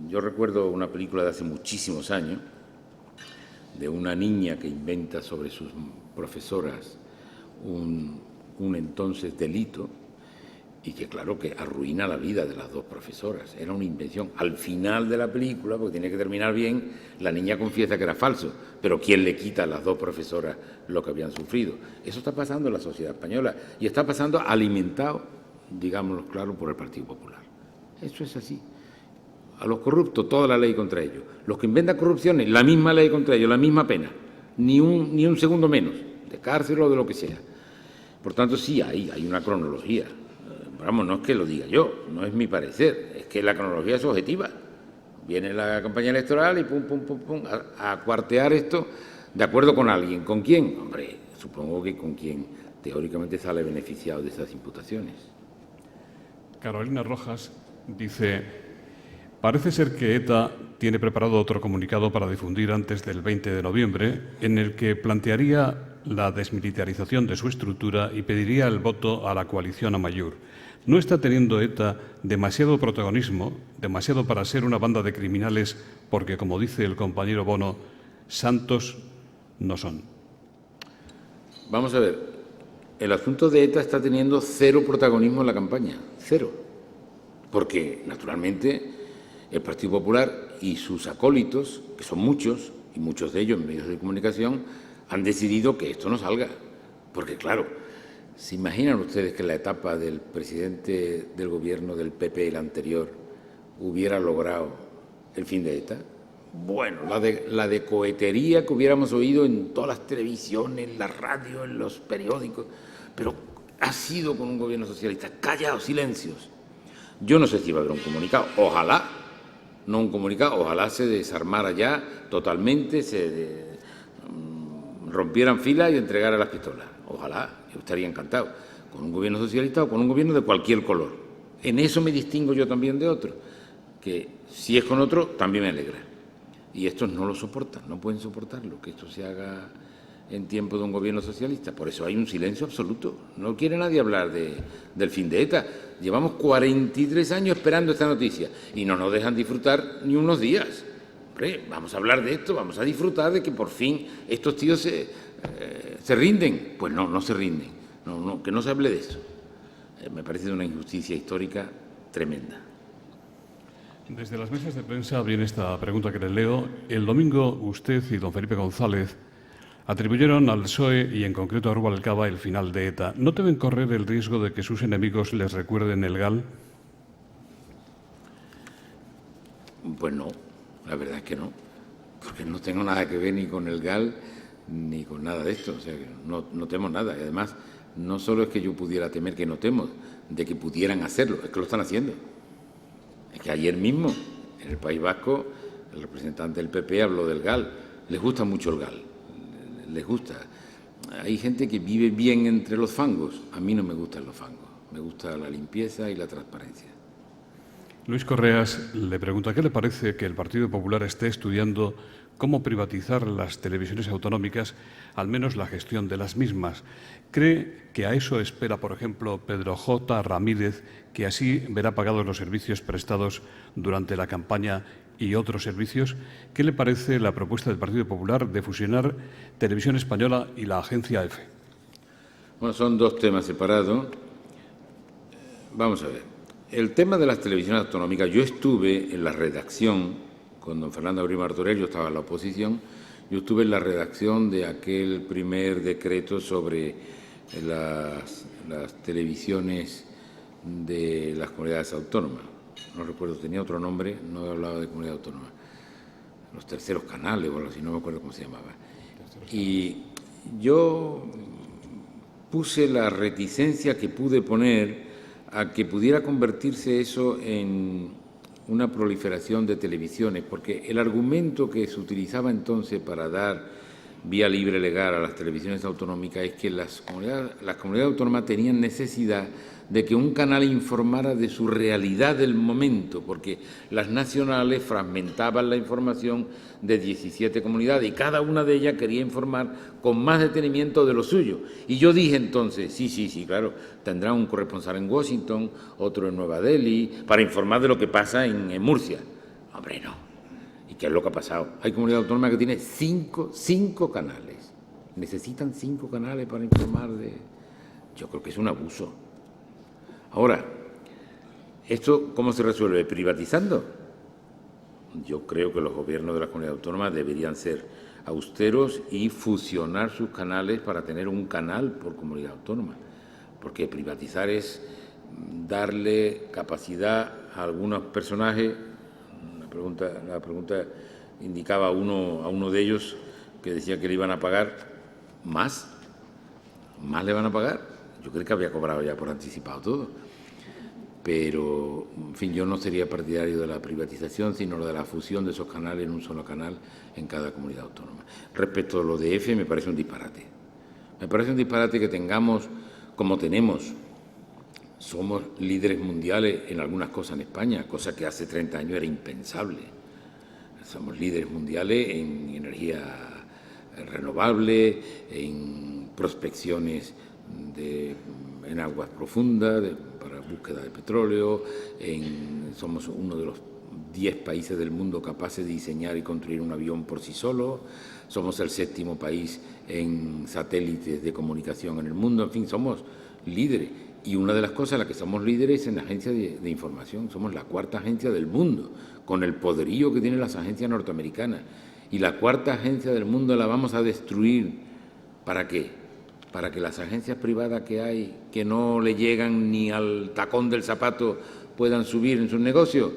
Yo recuerdo una película de hace muchísimos años de una niña que inventa sobre sus profesoras un entonces delito y que claro que arruina la vida de las dos profesoras. Era una invención. Al final de la película, porque tiene que terminar bien, la niña confiesa que era falso, pero ¿quién le quita a las dos profesoras lo que habían sufrido? Eso está pasando en la sociedad española y está pasando alimentado, digámoslo claro, por el Partido Popular. Eso es así. A los corruptos, toda la ley contra ellos. Los que inventan corrupciones, la misma ley contra ellos, la misma pena. Ni un segundo menos, de cárcel o de lo que sea. Por tanto, sí, hay una cronología. Vamos, no es que lo diga yo, no es mi parecer, es que la cronología es objetiva. Viene la campaña electoral y pum, a cuartear esto de acuerdo con alguien. ¿Con quién? Hombre, supongo que con quien teóricamente sale beneficiado de esas imputaciones. Carolina Rojas dice: parece ser que ETA tiene preparado otro comunicado para difundir antes del 20 de noviembre en el que plantearía la desmilitarización de su estructura y pediría el voto a la coalición Amaiur. ¿No está teniendo ETA demasiado protagonismo, demasiado para ser una banda de criminales porque, como dice el compañero Bono, santos no son? Vamos a ver, el asunto de ETA está teniendo cero protagonismo en la campaña, cero. Porque, naturalmente, el Partido Popular y sus acólitos, que son muchos, y muchos de ellos en medios de comunicación, han decidido que esto no salga. Porque, claro, ¿se imaginan ustedes que en la etapa del presidente del gobierno del PP, el anterior, hubiera logrado el fin de ETA? Bueno, la de cohetería que hubiéramos oído en todas las televisiones, en la radio, en los periódicos, pero ha sido con un gobierno socialista. Callados, silencios. Yo no sé si va a haber un comunicado, ojalá, no un comunicado, ojalá se desarmara ya totalmente, rompieran filas y entregaran las pistolas. Ojalá, yo estaría encantado, con un gobierno socialista o con un gobierno de cualquier color. En eso me distingo yo también de otros, que si es con otro también me alegra. Y estos no lo soportan, no pueden soportarlo, que esto se haga en tiempo de un gobierno socialista. Por eso hay un silencio absoluto. No quiere nadie hablar del fin de ETA. Llevamos 43 años esperando esta noticia y no nos dejan disfrutar ni unos días. Hombre, vamos a hablar de esto, vamos a disfrutar de que por fin estos tíos se rinden. Pues no se rinden. No, que no se hable de eso. Me parece una injusticia histórica tremenda. Desde las mesas de prensa viene esta pregunta que les leo. El domingo usted y don Felipe González atribuyeron al PSOE y en concreto a Rubalcaba el final de ETA. ¿No deben correr el riesgo de que sus enemigos les recuerden el GAL? Pues no, la verdad es que no, porque no tengo nada que ver ni con el GAL ni con nada de esto, o sea, que no temo nada. Y además, no solo es que yo pudiera temer, que no temo, de que pudieran hacerlo, es que lo están haciendo. Es que ayer mismo, en el País Vasco, el representante del PP habló del GAL. Les gusta mucho el GAL, les gusta. Hay gente que vive bien entre los fangos. A mí no me gustan los fangos, me gusta la limpieza y la transparencia. Luis Correas le pregunta: ¿qué le parece que el Partido Popular esté estudiando cómo privatizar las televisiones autonómicas, al menos la gestión de las mismas. ¿Cree que a eso espera, por ejemplo, Pedro J. Ramírez, que así verá pagados los servicios prestados durante la campaña y otros servicios? ¿Qué le parece la propuesta del Partido Popular de fusionar Televisión Española y la agencia EFE? Bueno, son dos temas separados. Vamos a ver. El tema de las televisiones autonómicas, yo estuve en la redacción, con don Fernando Abril Martorell, yo estaba en la oposición, yo estuve en la redacción de aquel primer decreto sobre las televisiones de las comunidades autónomas. No recuerdo, tenía otro nombre, no he hablado de comunidad autónoma. Los terceros canales o algo así, no me acuerdo cómo se llamaba. Y yo puse la reticencia que pude poner a que pudiera convertirse eso en una proliferación de televisiones, porque el argumento que se utilizaba entonces para dar vía libre legal a las televisiones autonómicas es que las comunidades autónomas tenían necesidad de que un canal informara de su realidad del momento, porque las nacionales fragmentaban la información de 17 comunidades y cada una de ellas quería informar con más detenimiento de lo suyo. Y yo dije entonces, sí, claro, tendrá un corresponsal en Washington, otro en Nueva Delhi, para informar de lo que pasa en Murcia. Hombre, no. ¿Y qué es lo que ha pasado? Hay comunidades autónomas que tienen cinco canales. Necesitan 5 canales para informar de... Yo creo que es un abuso. Ahora, ¿esto cómo se resuelve? ¿Privatizando? Yo creo que los gobiernos de las comunidades autónomas deberían ser austeros y fusionar sus canales para tener un canal por comunidad autónoma, porque privatizar es darle capacidad a algunos personajes. La pregunta indicaba a uno de ellos que decía que le iban a pagar más le van a pagar. Yo creo que había cobrado ya por anticipado todo. Pero, en fin, yo no sería partidario de la privatización, sino de la fusión de esos canales en un solo canal en cada comunidad autónoma. Respecto a lo de EFE, me parece un disparate. Me parece un disparate que tengamos, como tenemos, somos líderes mundiales en algunas cosas en España, cosa que hace 30 años era impensable. Somos líderes mundiales en energía renovable, en prospecciones en aguas profundas, para búsqueda de petróleo, somos uno de los 10 países del mundo capaces de diseñar y construir un avión por sí solo, somos el 7º país en satélites de comunicación en el mundo, en fin, somos líderes. Y una de las cosas en las que somos líderes es en la agencia de información, somos la 4ª agencia del mundo, con el poderío que tienen las agencias norteamericanas. Y la 4ª agencia del mundo la vamos a destruir. ¿Para qué? Para que las agencias privadas que hay, que no le llegan ni al tacón del zapato, puedan subir en sus negocios.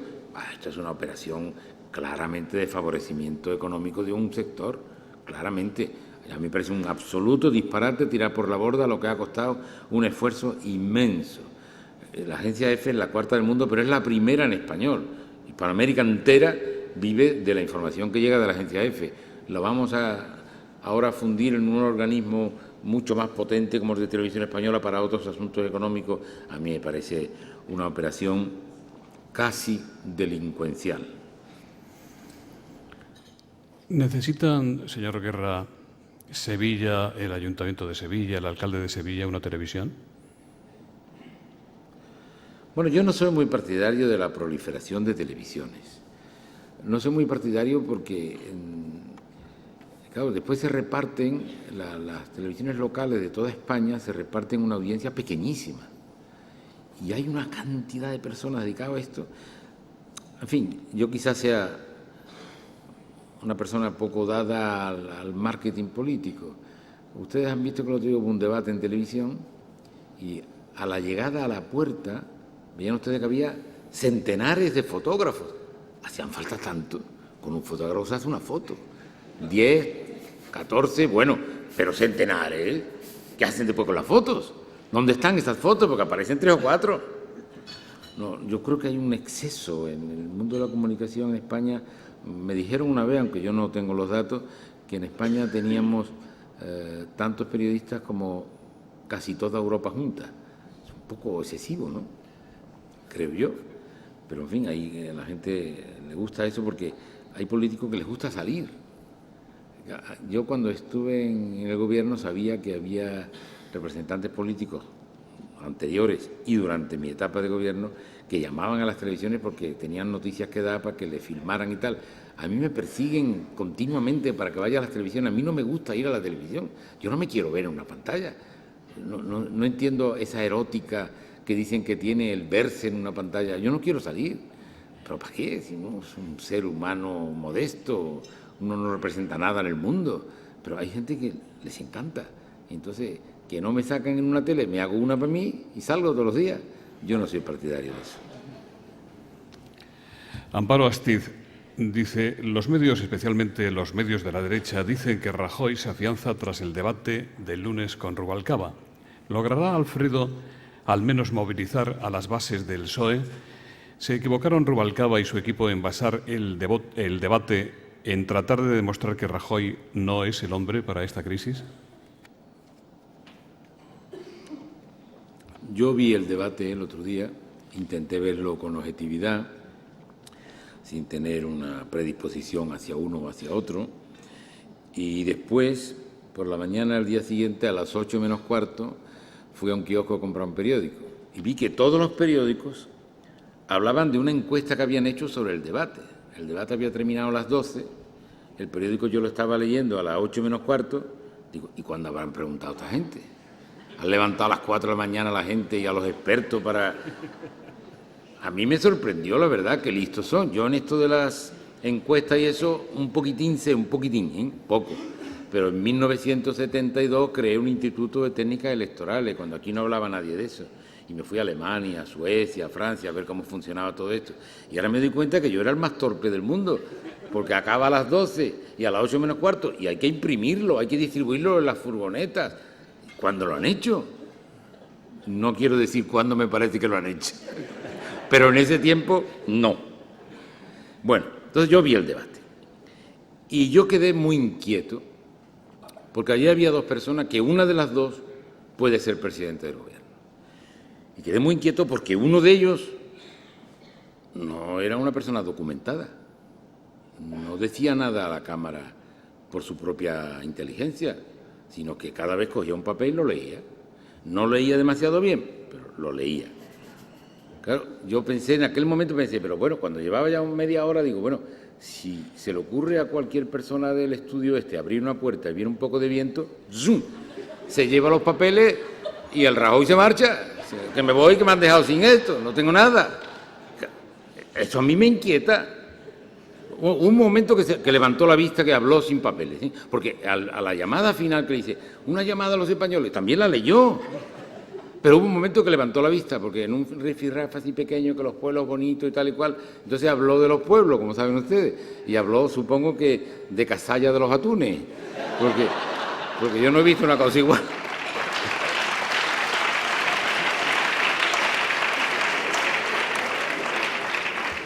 Esto es una operación claramente de favorecimiento económico de un sector, claramente. A mí me parece un absoluto disparate tirar por la borda lo que ha costado un esfuerzo inmenso. La agencia EFE es la 4ª del mundo, pero es la primera en español. Hispanoamérica entera vive de la información que llega de la agencia EFE. Lo vamos ahora a fundir en un organismo mucho más potente como el de Televisión Española para otros asuntos económicos. A mí me parece una operación casi delincuencial. ¿Necesitan, señor Guerra, Sevilla, el Ayuntamiento de Sevilla, el alcalde de Sevilla, una televisión? Bueno, yo no soy muy partidario de la proliferación de televisiones. No soy muy partidario porque, claro, después se reparten, las televisiones locales de toda España se reparten una audiencia pequeñísima. Y hay una cantidad de personas dedicadas a esto. En fin, yo quizás sea una persona poco dada al marketing político. Ustedes han visto que el otro día hubo un debate en televisión y a la llegada a la puerta veían ustedes que había centenares de fotógrafos. Hacían falta tanto. Con un fotógrafo se hace una foto. 10, 14, bueno, pero centenares. ¿Qué hacen después con las fotos? ¿Dónde están esas fotos? Porque aparecen 3 o 4. No, yo creo que hay un exceso en el mundo de la comunicación en España. Me dijeron una vez, aunque yo no tengo los datos, que en España teníamos tantos periodistas como casi toda Europa junta. Es un poco excesivo, ¿no? Creo yo. Pero, en fin, ahí a la gente le gusta eso porque hay políticos que les gusta salir Yo cuando estuve en el gobierno sabía que había representantes políticos anteriores y durante mi etapa de gobierno que llamaban a las televisiones porque tenían noticias que dar para que le filmaran y tal. A mí me persiguen continuamente para que vaya a las televisiones. A mí no me gusta ir a la televisión. Yo no me quiero ver en una pantalla. No entiendo esa erótica que dicen que tiene el verse en una pantalla. Yo no quiero salir. ¿Pero para qué? Si uno es un ser humano modesto, uno no representa nada en el mundo. Pero hay gente que les encanta. Entonces, que no me sacan en una tele, me hago una para mí y salgo todos los días. Yo no soy partidario de eso. Amparo Astiz dice, los medios, especialmente los medios de la derecha, dicen que Rajoy se afianza tras el debate del lunes con Rubalcaba. ¿Logrará Alfredo al menos movilizar a las bases del PSOE? ¿Se equivocaron Rubalcaba y su equipo en basar el debate en tratar de demostrar que Rajoy no es el hombre para esta crisis? Yo vi el debate el otro día, intenté verlo con objetividad, sin tener una predisposición hacia uno o hacia otro, y después, por la mañana del día siguiente, a las 8 menos cuarto, fui a un kiosco a comprar un periódico y vi que todos los periódicos hablaban de una encuesta que habían hecho sobre el debate. El debate había terminado a las 12, el periódico yo lo estaba leyendo a las 8 menos cuarto, digo, ¿y cuándo habrán preguntado a esta gente? Han levantado a las 4 de la mañana a la gente y a los expertos para... A mí me sorprendió, la verdad, que listos son. Yo en esto de las encuestas y eso, un poquitín, poco. Pero en 1972 creé un instituto de técnicas electorales, cuando aquí no hablaba nadie de eso. Y me fui a Alemania, a Suecia, a Francia, a ver cómo funcionaba todo esto. Y ahora me doy cuenta que yo era el más torpe del mundo, porque acaba a las 12 y a las 8 menos cuarto, y hay que imprimirlo, hay que distribuirlo en las furgonetas. ¿Cuándo lo han hecho? No quiero decir cuándo me parece que lo han hecho, pero en ese tiempo no. Bueno, entonces yo vi el debate y yo quedé muy inquieto porque allí había dos personas que una de las dos puede ser presidente del gobierno. Y quedé muy inquieto porque uno de ellos no era una persona documentada, no decía nada a la Cámara por su propia inteligencia, sino que cada vez cogía un papel y lo leía. No leía demasiado bien, pero lo leía. Claro, yo pensé, en aquel momento pensé, pero bueno, cuando llevaba ya media hora, digo, bueno, si se le ocurre a cualquier persona del estudio abrir una puerta y viene un poco de viento, ¡zum!, se lleva los papeles y el Rajoy se marcha, que me voy, que me han dejado sin esto, no tengo nada. Eso a mí me inquieta. Un momento que levantó la vista, que habló sin papeles, ¿sí? Porque a la llamada final que le dice, una llamada a los españoles, también la leyó. Pero hubo un momento que levantó la vista, porque en un rifirrafe así pequeño, que los pueblos bonitos y tal y cual, entonces habló de los pueblos, como saben ustedes, y habló, supongo que, de Casalla de los Atunes, porque yo no he visto una cosa igual.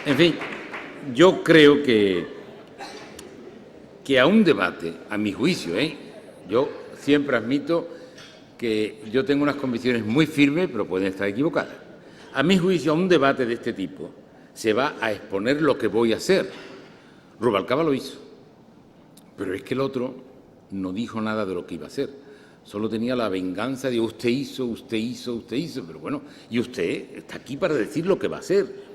En fin, yo creo que a un debate, a mi juicio, yo siempre admito que yo tengo unas convicciones muy firmes, pero pueden estar equivocadas. A mi juicio, a un debate de este tipo se va a exponer lo que voy a hacer. Rubalcaba lo hizo, pero es que el otro no dijo nada de lo que iba a hacer. Solo tenía la venganza de usted hizo, pero bueno, y usted está aquí para decir lo que va a hacer.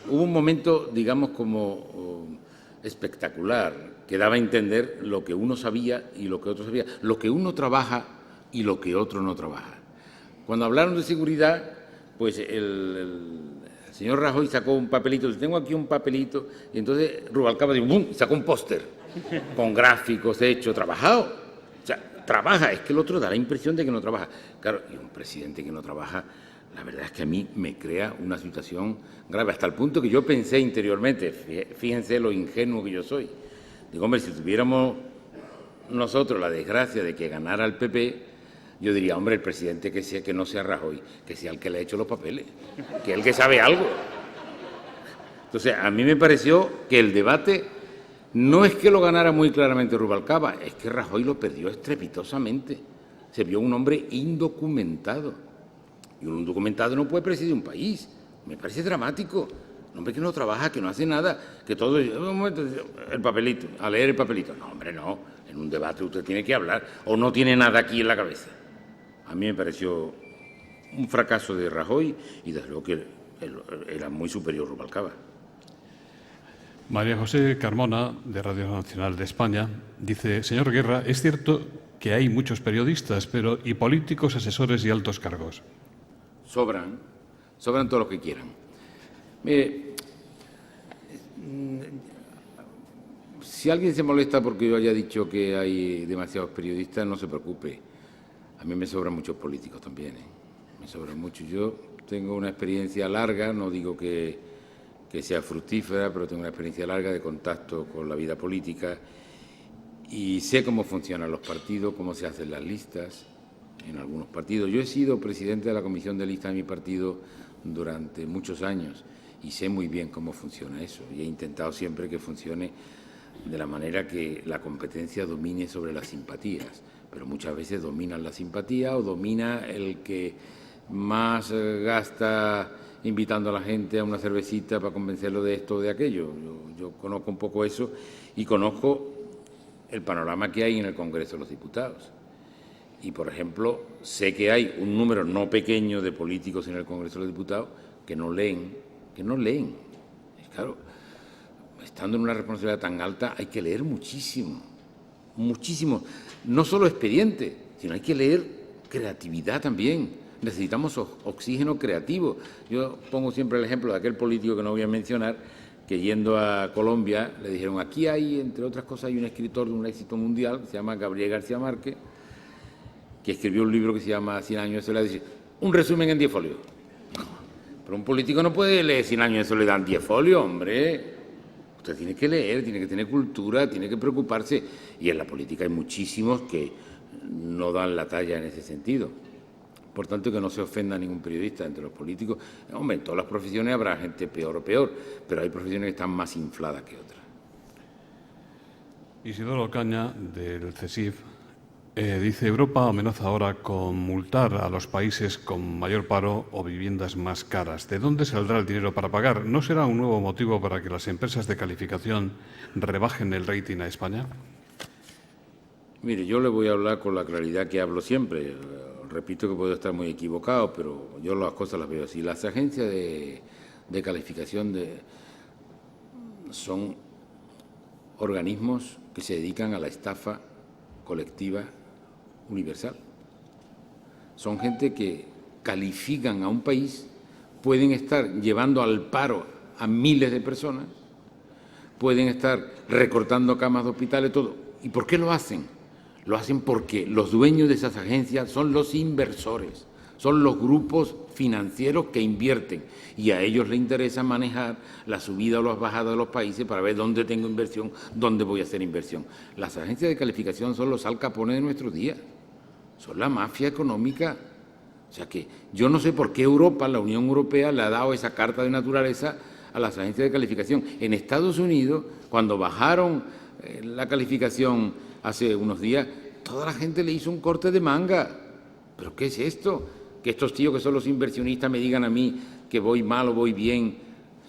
Hubo un momento, digamos, como espectacular, que daba a entender lo que uno sabía y lo que otro sabía, lo que uno trabaja y lo que otro no trabaja. Cuando hablaron de seguridad, pues el señor Rajoy sacó un papelito, le tengo aquí un papelito, y entonces Rubalcaba dijo, ¡bum!, sacó un póster con gráficos hechos, trabajado. O sea, trabaja, es que el otro da la impresión de que no trabaja. Claro, y un presidente que no trabaja, la verdad es que a mí me crea una situación grave, hasta el punto que yo pensé interiormente, fíjense lo ingenuo que yo soy, digo, hombre, si tuviéramos nosotros la desgracia de que ganara el PP, yo diría, hombre, el presidente que no sea Rajoy, que sea el que le ha hecho los papeles, que es el que sabe algo. Entonces, a mí me pareció que el debate no es que lo ganara muy claramente Rubalcaba, es que Rajoy lo perdió estrepitosamente. Se vio un hombre indocumentado. Y un documentado no puede presidir un país. Me parece dramático. Un hombre que no trabaja, que no hace nada, que todo... Un momento, el papelito, a leer el papelito. No, hombre, no. En un debate usted tiene que hablar o no tiene nada aquí en la cabeza. A mí me pareció un fracaso de Rajoy y desde luego que era muy superior Rubalcaba. María José Carmona, de Radio Nacional de España, dice: señor Guerra, es cierto que hay muchos periodistas, pero ¿y políticos, asesores y altos cargos? Sobran todos los que quieran. Mire, si alguien se molesta porque yo haya dicho que hay demasiados periodistas, no se preocupe. A mí me sobran muchos políticos también, ¿eh? Me sobran muchos. Yo tengo una experiencia larga, no digo que sea fructífera, pero tengo una experiencia larga de contacto con la vida política y sé cómo funcionan los partidos, cómo se hacen las listas en algunos partidos. Yo he sido presidente de la comisión de lista de mi partido durante muchos años y sé muy bien cómo funciona eso y he intentado siempre que funcione de la manera que la competencia domine sobre las simpatías, pero muchas veces dominan la simpatía o domina el que más gasta invitando a la gente a una cervecita para convencerlo de esto o de aquello. Yo conozco un poco eso y conozco el panorama que hay en el Congreso de los Diputados. Y, por ejemplo, sé que hay un número no pequeño de políticos en el Congreso de los Diputados que no leen. Y claro, estando en una responsabilidad tan alta hay que leer muchísimo, muchísimo. No solo expediente, sino hay que leer creatividad también. Necesitamos oxígeno creativo. Yo pongo siempre el ejemplo de aquel político que no voy a mencionar, que yendo a Colombia le dijeron: aquí hay, entre otras cosas, hay un escritor de un éxito mundial que se llama Gabriel García Márquez, que escribió un libro que se llama 100 años de soledad. Dice, un resumen en 10 folios. Pero un político no puede leer 100 años de soledad en 10 folios, hombre. Usted tiene que leer, tiene que tener cultura, tiene que preocuparse. Y en la política hay muchísimos que no dan la talla en ese sentido. Por tanto, que no se ofenda a ningún periodista entre los políticos. Hombre, en todas las profesiones habrá gente peor o peor, pero hay profesiones que están más infladas que otras. Isidoro Caña, del CESIF, dice: Europa amenaza ahora con multar a los países con mayor paro o viviendas más caras. ¿De dónde saldrá el dinero para pagar? ¿No será un nuevo motivo para que las empresas de calificación rebajen el rating a España? Mire, yo le voy a hablar con la claridad que hablo siempre. Repito que puedo estar muy equivocado, pero yo las cosas las veo así. Las agencias de calificación son organismos que se dedican a la estafa colectiva universal. Son gente que califican a un país, pueden estar llevando al paro a miles de personas, pueden estar recortando camas de hospitales, todo. ¿Y por qué lo hacen? Lo hacen porque los dueños de esas agencias son los inversores, son los grupos financieros que invierten y a ellos les interesa manejar la subida o las bajadas de los países para ver dónde tengo inversión, dónde voy a hacer inversión. Las agencias de calificación son los Al Capone de nuestros días, son la mafia económica. O sea que yo no sé por qué Europa, la Unión Europea, le ha dado esa carta de naturaleza a las agencias de calificación. En Estados Unidos, cuando bajaron la calificación hace unos días, toda la gente le hizo un corte de manga. ¿Pero qué es esto? Que estos tíos que son los inversionistas me digan a mí que voy mal o voy bien.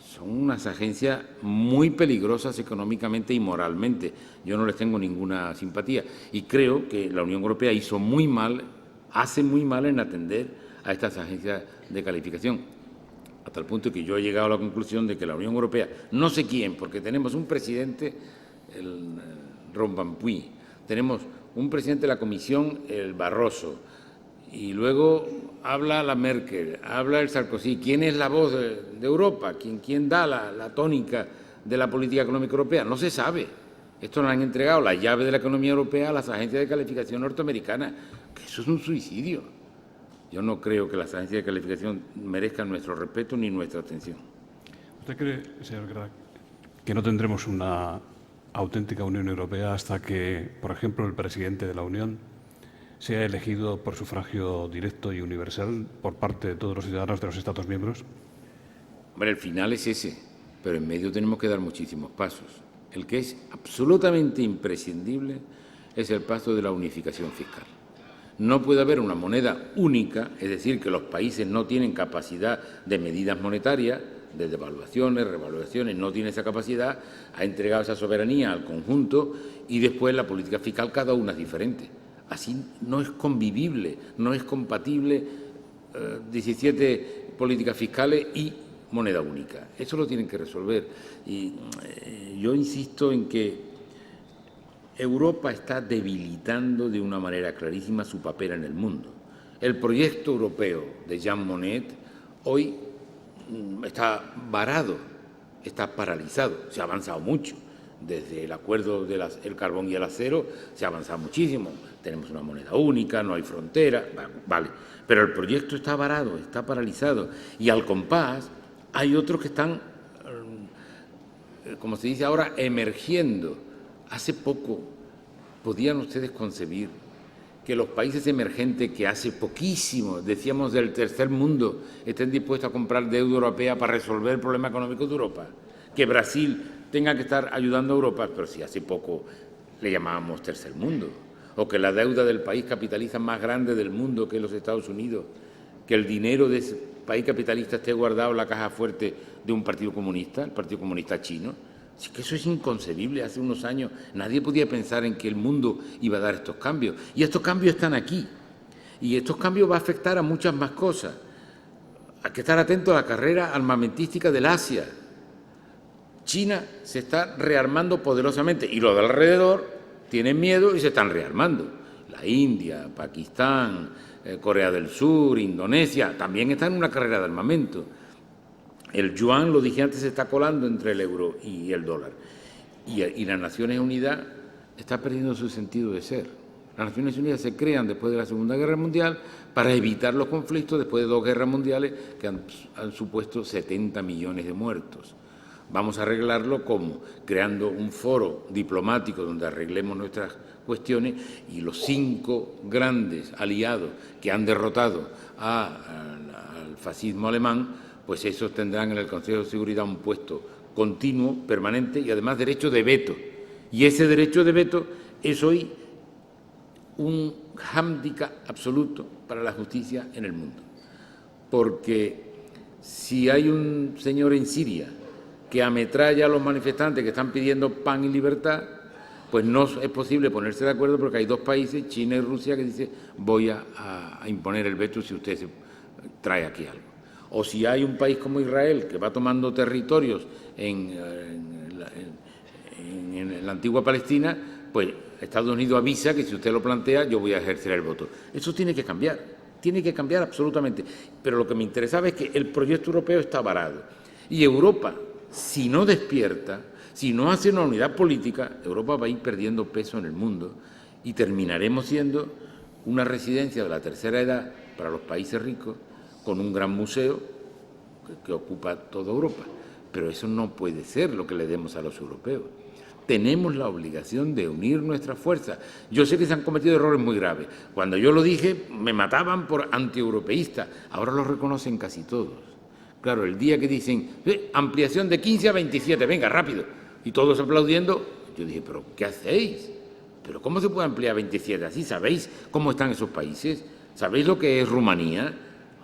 Son unas agencias muy peligrosas económicamente y moralmente. Yo no les tengo ninguna simpatía. Y creo que la Unión Europea hizo muy mal, hace muy mal en atender a estas agencias de calificación. Hasta el punto que yo he llegado a la conclusión de que la Unión Europea, no sé quién, porque tenemos un presidente, el Van Rompuy, tenemos un presidente de la Comisión, el Barroso, y luego habla la Merkel, habla el Sarkozy. ¿Quién es la voz de Europa? ¿Quién da la tónica de la política económica europea? No se sabe. Esto nos han entregado la llave de la economía europea a las agencias de calificación norteamericanas, que eso es un suicidio. Yo no creo que las agencias de calificación merezcan nuestro respeto ni nuestra atención. ¿Usted cree, señor Grach, que no tendremos una auténtica Unión Europea hasta que, por ejemplo, el presidente de la Unión sea elegido por sufragio directo y universal por parte de todos los ciudadanos de los Estados miembros? Hombre, el final es ese, pero en medio tenemos que dar muchísimos pasos. El que es absolutamente imprescindible es el paso de la unificación fiscal. No puede haber una moneda única, es decir, que los países no tienen capacidad de medidas monetarias, de devaluaciones, revaluaciones, no tiene esa capacidad, ha entregado esa soberanía al conjunto y después la política fiscal cada una es diferente. Así no es convivible, no es compatible 17 políticas fiscales y moneda única. Eso lo tienen que resolver. Y yo insisto en que Europa está debilitando de una manera clarísima su papel en el mundo. El proyecto europeo de Jean Monnet hoy está varado, está paralizado. Se ha avanzado mucho. Desde el acuerdo del carbón y el acero se ha avanzado muchísimo. Tenemos una moneda única, no hay frontera, vale. Pero el proyecto está varado, está paralizado. Y al compás hay otros que están, como se dice ahora, emergiendo. Hace poco podían ustedes concebir que los países emergentes que hace poquísimo, decíamos del tercer mundo, estén dispuestos a comprar deuda europea para resolver el problema económico de Europa. Que Brasil tenga que estar ayudando a Europa, pero si hace poco le llamábamos tercer mundo. O que la deuda del país capitalista más grande del mundo, que es los Estados Unidos, que el dinero de ese país capitalista esté guardado en la caja fuerte de un partido comunista, el Partido Comunista Chino. Así que eso es inconcebible. Hace unos años nadie podía pensar en que el mundo iba a dar estos cambios. Y estos cambios están aquí. Y estos cambios van a afectar a muchas más cosas. Hay que estar atento a la carrera armamentística del Asia. China se está rearmando poderosamente y los de alrededor tienen miedo y se están rearmando. La India, Pakistán, Corea del Sur, Indonesia, también están en una carrera de armamento. El yuan, lo dije antes, se está colando entre el euro y el dólar. Y las Naciones Unidas está perdiendo su sentido de ser. Las Naciones Unidas se crean después de la Segunda Guerra Mundial para evitar los conflictos después de 2 guerras mundiales que han supuesto 70 millones de muertos. Vamos a arreglarlo como creando un foro diplomático donde arreglemos nuestras cuestiones y los 5 grandes aliados que han derrotado al fascismo alemán, pues esos tendrán en el Consejo de Seguridad un puesto continuo, permanente y además derecho de veto. Y ese derecho de veto es hoy un hándicap absoluto para la justicia en el mundo. Porque si hay un señor en Siria que ametralla a los manifestantes que están pidiendo pan y libertad, pues no es posible ponerse de acuerdo porque hay 2 países, China y Rusia, que dicen voy a imponer el veto si usted se trae aquí algo. O si hay un país como Israel que va tomando territorios en la antigua Palestina, pues Estados Unidos avisa que si usted lo plantea yo voy a ejercer el voto. Eso tiene que cambiar absolutamente. Pero lo que me interesaba es que el proyecto europeo está varado. Y Europa, si no despierta, si no hace una unidad política, Europa va a ir perdiendo peso en el mundo y terminaremos siendo una residencia de la tercera edad para los países ricos, con un gran museo que ocupa toda Europa. Pero eso no puede ser lo que le demos a los europeos. Tenemos la obligación de unir nuestras fuerzas. Yo sé que se han cometido errores muy graves. Cuando yo lo dije, me mataban por antieuropeísta. Ahora lo reconocen casi todos. Claro, el día que dicen ampliación de 15 a 27, venga, rápido, y todos aplaudiendo, yo dije, ¿pero qué hacéis? ¿Pero cómo se puede ampliar a 27 así? ¿Sabéis cómo están esos países? ¿Sabéis lo que es Rumanía?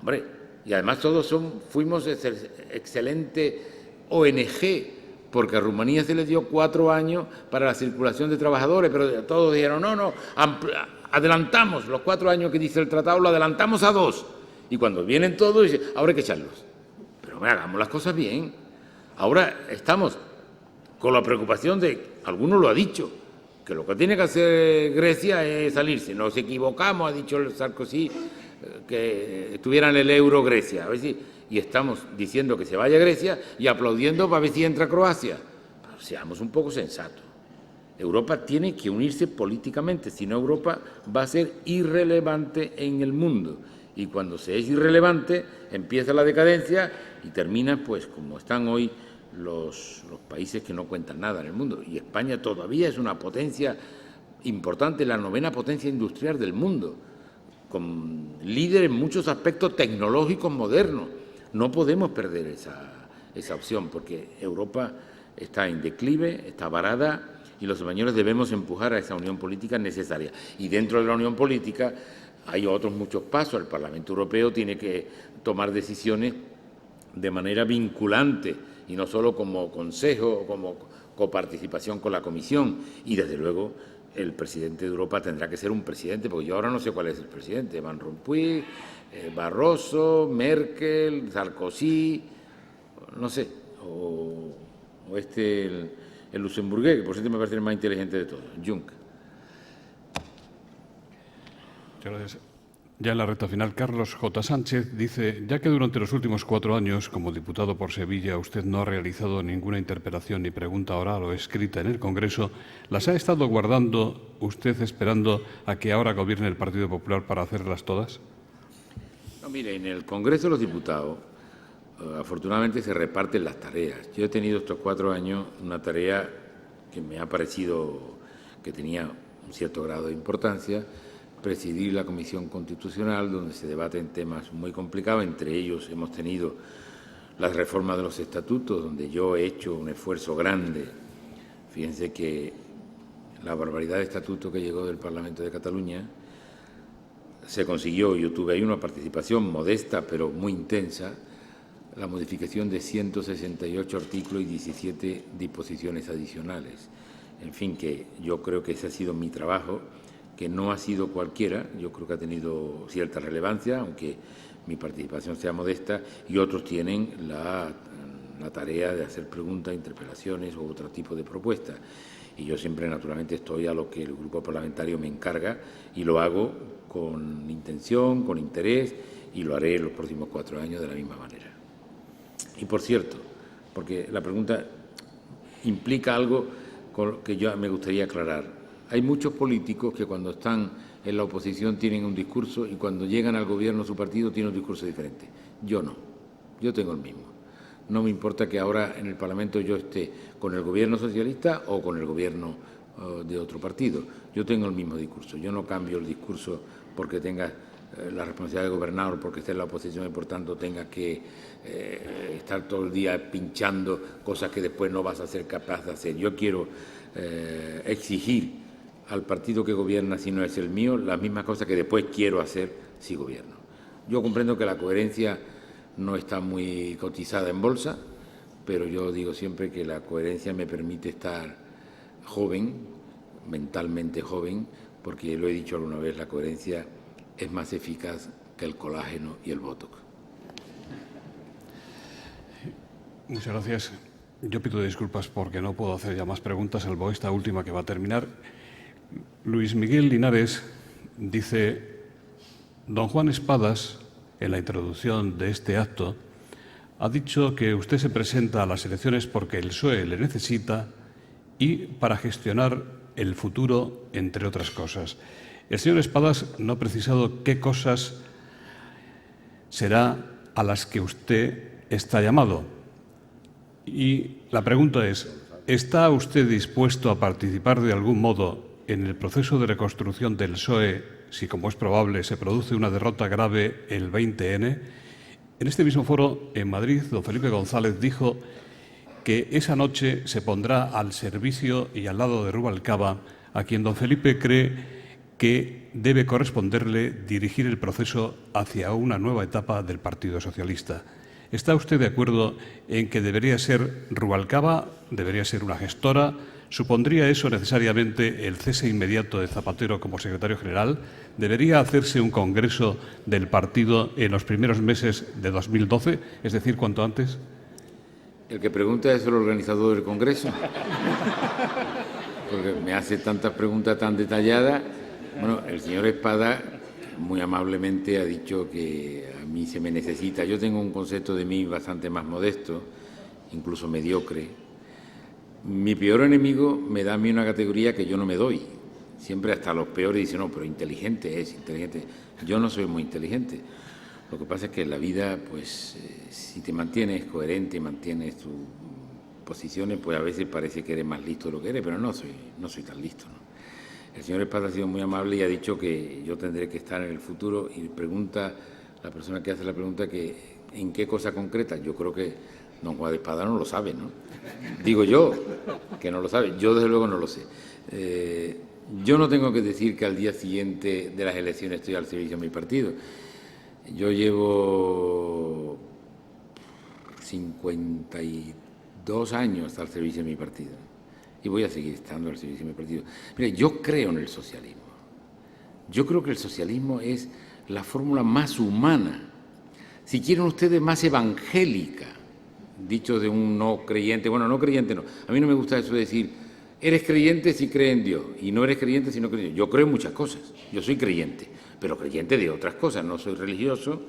Hombre, y además todos fuimos excelente ONG, porque a Rumanía se les dio 4 años para la circulación de trabajadores, pero todos dijeron, no, adelantamos los 4 años que dice el tratado, lo adelantamos a 2. Y cuando vienen todos, dicen, ahora hay que echarlos. Pero hagamos las cosas bien. Ahora estamos con la preocupación de, alguno lo ha dicho, que lo que tiene que hacer Grecia es salirse. Nos equivocamos, ha dicho el Sarkozy, que estuviera en el euro Grecia. A ver si, y estamos diciendo que se vaya a Grecia y aplaudiendo para ver si entra Croacia. Pero seamos un poco sensatos. Europa tiene que unirse políticamente, si no Europa va a ser irrelevante en el mundo. Y cuando se es irrelevante, empieza la decadencia y termina, pues, como están hoy los países que no cuentan nada en el mundo. Y España todavía es una potencia importante, la 9ª potencia industrial del mundo, con líder en muchos aspectos tecnológicos modernos. No podemos perder esa opción, porque Europa está en declive, está varada, y los españoles debemos empujar a esa unión política necesaria. Y dentro de la unión política hay otros muchos pasos. El Parlamento Europeo tiene que tomar decisiones de manera vinculante y no solo como consejo o como coparticipación con la Comisión. Y, desde luego, el presidente de Europa tendrá que ser un presidente, porque yo ahora no sé cuál es el presidente, Van Rompuy, Barroso, Merkel, Sarkozy, no sé, o el luxemburgués, que por cierto me parece el más inteligente de todos, Juncker. Muchas gracias. Ya en la recta final, Carlos J. Sánchez dice, ya que durante los últimos 4 años, como diputado por Sevilla, usted no ha realizado ninguna interpelación ni pregunta oral o escrita en el Congreso, ¿las ha estado guardando usted esperando a que ahora gobierne el Partido Popular para hacerlas todas? No, mire, en el Congreso de los Diputados, afortunadamente se reparten las tareas. Yo he tenido estos 4 años una tarea que me ha parecido que tenía un cierto grado de importancia, presidir la Comisión Constitucional, donde se debaten temas muy complicados. Entre ellos hemos tenido las reformas de los estatutos, donde yo he hecho un esfuerzo grande. Fíjense que la barbaridad de estatuto que llegó del Parlamento de Cataluña se consiguió, yo tuve ahí una participación modesta pero muy intensa, la modificación de 168 artículos y 17 disposiciones adicionales. En fin, que yo creo que ese ha sido mi trabajo, que no ha sido cualquiera, yo creo que ha tenido cierta relevancia, aunque mi participación sea modesta, y otros tienen la tarea de hacer preguntas, interpelaciones u otro tipo de propuestas. Y yo siempre, naturalmente, estoy a lo que el grupo parlamentario me encarga y lo hago con intención, con interés, y lo haré en los próximos 4 años de la misma manera. Y, por cierto, porque la pregunta implica algo que yo me gustaría aclarar. Hay muchos políticos que cuando están en la oposición tienen un discurso y cuando llegan al gobierno su partido tiene un discurso diferente. Yo no, yo tengo el mismo. No me importa que ahora en el Parlamento yo esté con el gobierno socialista o con el gobierno de otro partido. Yo tengo el mismo discurso. Yo no cambio el discurso porque tenga la responsabilidad de gobernar o porque esté en la oposición y por tanto tenga que estar todo el día pinchando cosas que después no vas a ser capaz de hacer. Yo quiero exigir al partido que gobierna, si no es el mío, las mismas cosas que después quiero hacer si gobierno. Yo comprendo que la coherencia no está muy cotizada en bolsa, pero yo digo siempre que la coherencia me permite estar joven, mentalmente joven, porque lo he dicho alguna vez, la coherencia es más eficaz que el colágeno y el botox. Muchas gracias. Yo pido disculpas porque no puedo hacer ya más preguntas, salvo esta última que va a terminar. Luis Miguel Linares dice, don Juan Espadas, en la introducción de este acto, ha dicho que usted se presenta a las elecciones porque el PSOE le necesita y para gestionar el futuro, entre otras cosas. El señor Espadas no ha precisado qué cosas será a las que usted está llamado. Y la pregunta es, ¿está usted dispuesto a participar de algún modo en el proceso de reconstrucción del PSOE, si como es probable se produce una derrota grave el 20N? En este mismo foro, en Madrid, don Felipe González dijo que esa noche se pondrá al servicio y al lado de Rubalcaba, a quien don Felipe cree que debe corresponderle dirigir el proceso hacia una nueva etapa del Partido Socialista. ¿Está usted de acuerdo en que debería ser Rubalcaba, debería ser una gestora? ¿Supondría eso necesariamente el cese inmediato de Zapatero como secretario general? ¿Debería hacerse un congreso del partido en los primeros meses de 2012, es decir, cuanto antes? El que pregunta es el organizador del congreso, porque me hace tantas preguntas tan detalladas. Bueno, el señor Espada muy amablemente ha dicho que a mí se me necesita. Yo tengo un concepto de mí bastante más modesto, incluso mediocre. Mi peor enemigo me da a mí una categoría que yo no me doy. Siempre hasta los peores dicen, no, pero inteligente es, inteligente. Yo no soy muy inteligente. Lo que pasa es que en la vida, pues, si te mantienes coherente, mantienes tus posiciones, pues a veces parece que eres más listo de lo que eres, pero no soy tan listo, ¿no? El señor Espada ha sido muy amable y ha dicho que yo tendré que estar en el futuro y pregunta, la persona que hace la pregunta, que ¿en qué cosa concreta? Yo creo que don Juan Espada no lo sabe, ¿no? Digo yo, que no lo sabe. Yo, desde luego, no lo sé. Yo no tengo que decir que al día siguiente de las elecciones estoy al servicio de mi partido. Yo llevo 52 años al servicio de mi partido y voy a seguir estando al servicio de mi partido. Mire, yo creo en el socialismo. Yo creo que el socialismo es la fórmula más humana, si quieren ustedes, más evangélica, dicho de un no creyente. Bueno, no creyente no. A mí no me gusta eso de decir, eres creyente si crees en Dios y no eres creyente si no crees en Dios. Yo creo en muchas cosas. Yo soy creyente, pero creyente de otras cosas. No soy religioso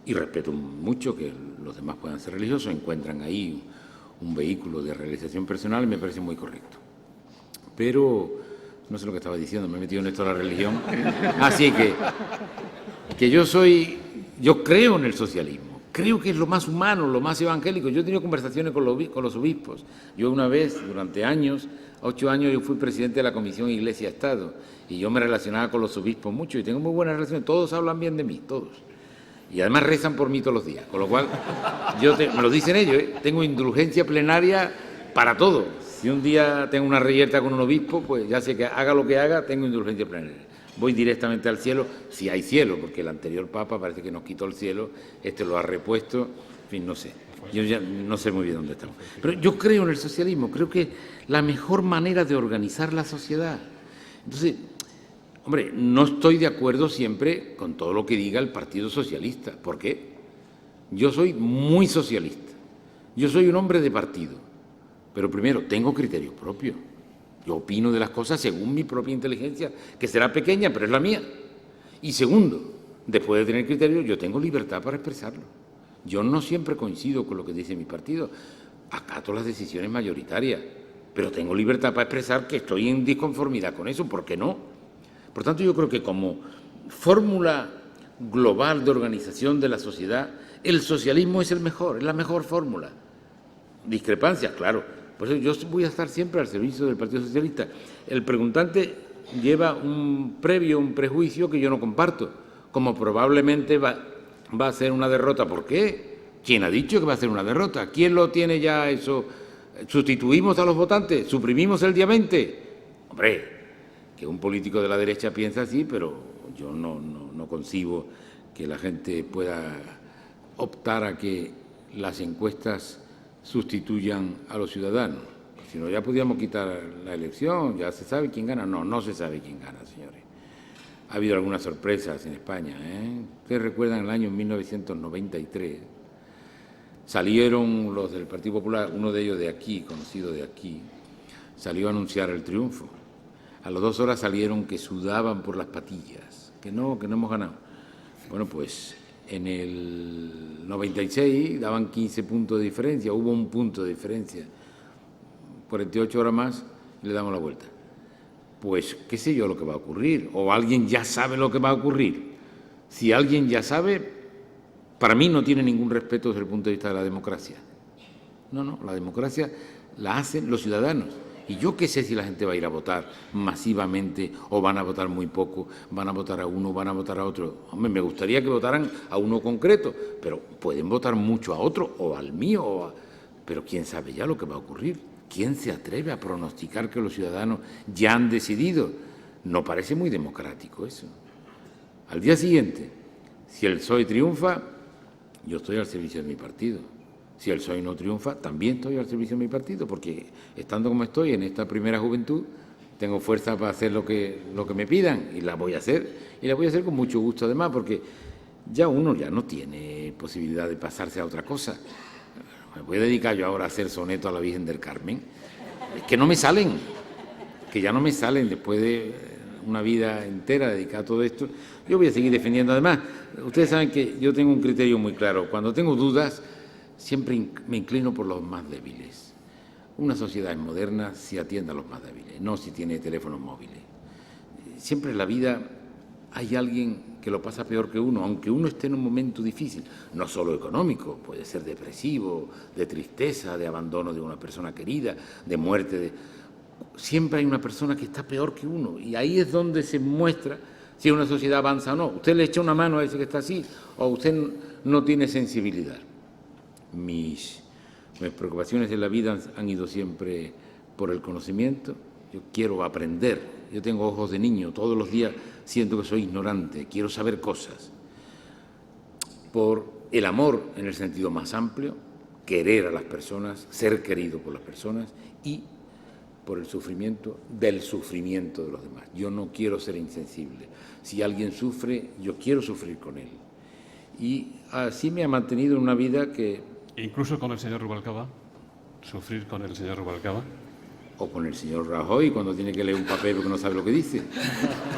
y respeto mucho que los demás puedan ser religiosos. Encuentran ahí un vehículo de realización personal y me parece muy correcto. Pero no sé lo que estaba diciendo, me he metido en esto de la religión. Así que yo creo en el socialismo. Creo que es lo más humano, lo más evangélico. Yo he tenido conversaciones con los obispos. Yo una vez, durante años, 8 años, yo fui presidente de la Comisión Iglesia-Estado y yo me relacionaba con los obispos mucho y tengo muy buenas relaciones. Todos hablan bien de mí, todos. Y además rezan por mí todos los días. Con lo cual, me lo dicen ellos, tengo indulgencia plenaria para todo. Si un día tengo una reyerta con un obispo, pues ya sé que haga lo que haga, tengo indulgencia plenaria. Voy directamente al cielo, si hay cielo, porque el anterior Papa parece que nos quitó el cielo, este lo ha repuesto, en fin, no sé. Yo ya no sé muy bien dónde estamos. Pero yo creo en el socialismo, creo que es la mejor manera de organizar la sociedad. Entonces, hombre, no estoy de acuerdo siempre con todo lo que diga el Partido Socialista. ¿Por qué? Yo soy muy socialista. Yo soy un hombre de partido. Pero primero, tengo criterio propio. Yo opino de las cosas según mi propia inteligencia, que será pequeña, pero es la mía. Y segundo, después de tener criterio, yo tengo libertad para expresarlo. Yo no siempre coincido con lo que dice mi partido. Acato las decisiones mayoritarias, pero tengo libertad para expresar que estoy en disconformidad con eso. ¿Por qué no? Por tanto, yo creo que como fórmula global de organización de la sociedad, el socialismo es la mejor fórmula. Discrepancias, claro. Por eso yo voy a estar siempre al servicio del Partido Socialista. El preguntante lleva un prejuicio que yo no comparto, como probablemente va a ser una derrota. ¿Por qué? ¿Quién ha dicho que va a ser una derrota? ¿Quién lo tiene ya eso? ¿Sustituimos a los votantes? ¿Suprimimos el día 20? Hombre, que un político de la derecha piensa así, pero yo no concibo que la gente pueda optar a que las encuestas sustituyan a los ciudadanos. Si no, ya podíamos quitar la elección, ya se sabe quién gana. No se sabe quién gana, señores. Ha habido algunas sorpresas en España. Ustedes recuerdan el año 1993, salieron los del Partido Popular, uno de ellos de aquí, conocido de aquí, salió a anunciar el triunfo. A las 2 horas salieron que sudaban por las patillas, que no hemos ganado. Bueno, pues en el 96 daban 15 puntos de diferencia, hubo 1 punto de diferencia, 48 horas más y le damos la vuelta. Pues qué sé yo lo que va a ocurrir, o alguien ya sabe lo que va a ocurrir. Si alguien ya sabe, para mí no tiene ningún respeto desde el punto de vista de la democracia. No, la democracia la hacen los ciudadanos. Y yo qué sé si la gente va a ir a votar masivamente o van a votar muy poco, van a votar a uno, van a votar a otro. Hombre, me gustaría que votaran a uno concreto, pero pueden votar mucho a otro o al mío. Pero quién sabe ya lo que va a ocurrir. ¿Quién se atreve a pronosticar que los ciudadanos ya han decidido? No parece muy democrático eso. Al día siguiente, si el PSOE triunfa, yo estoy al servicio de mi partido. Si el PSOE no triunfa, también estoy al servicio de mi partido, porque estando como estoy en esta primera juventud, tengo fuerza para hacer lo que me pidan y la voy a hacer. Y la voy a hacer con mucho gusto además, porque ya uno ya no tiene posibilidad de pasarse a otra cosa. Me voy a dedicar yo ahora a hacer soneto a la Virgen del Carmen. Es que no me salen, que ya no me salen después de una vida entera dedicada a todo esto. Yo voy a seguir defendiendo. Además, ustedes saben que yo tengo un criterio muy claro. Cuando tengo dudas, siempre me inclino por los más débiles. Una sociedad moderna si atiende a los más débiles, no si tiene teléfonos móviles. Siempre en la vida hay alguien que lo pasa peor que uno, aunque uno esté en un momento difícil, no solo económico, puede ser depresivo, de tristeza, de abandono de una persona querida, de muerte. Siempre hay una persona que está peor que uno y ahí es donde se muestra si una sociedad avanza o no. Usted le echa una mano a ese que está así o usted no tiene sensibilidad. Mis preocupaciones en la vida han ido siempre por el conocimiento. Yo quiero aprender. Yo tengo ojos de niño. Todos los días siento que soy ignorante. Quiero saber cosas. Por el amor en el sentido más amplio, querer a las personas, ser querido por las personas y por el sufrimiento del sufrimiento de los demás. Yo no quiero ser insensible. Si alguien sufre, yo quiero sufrir con él. Y así me ha mantenido en una vida que... Incluso con el señor Rubalcaba, sufrir con el señor Rubalcaba. O con el señor Rajoy cuando tiene que leer un papel porque no sabe lo que dice.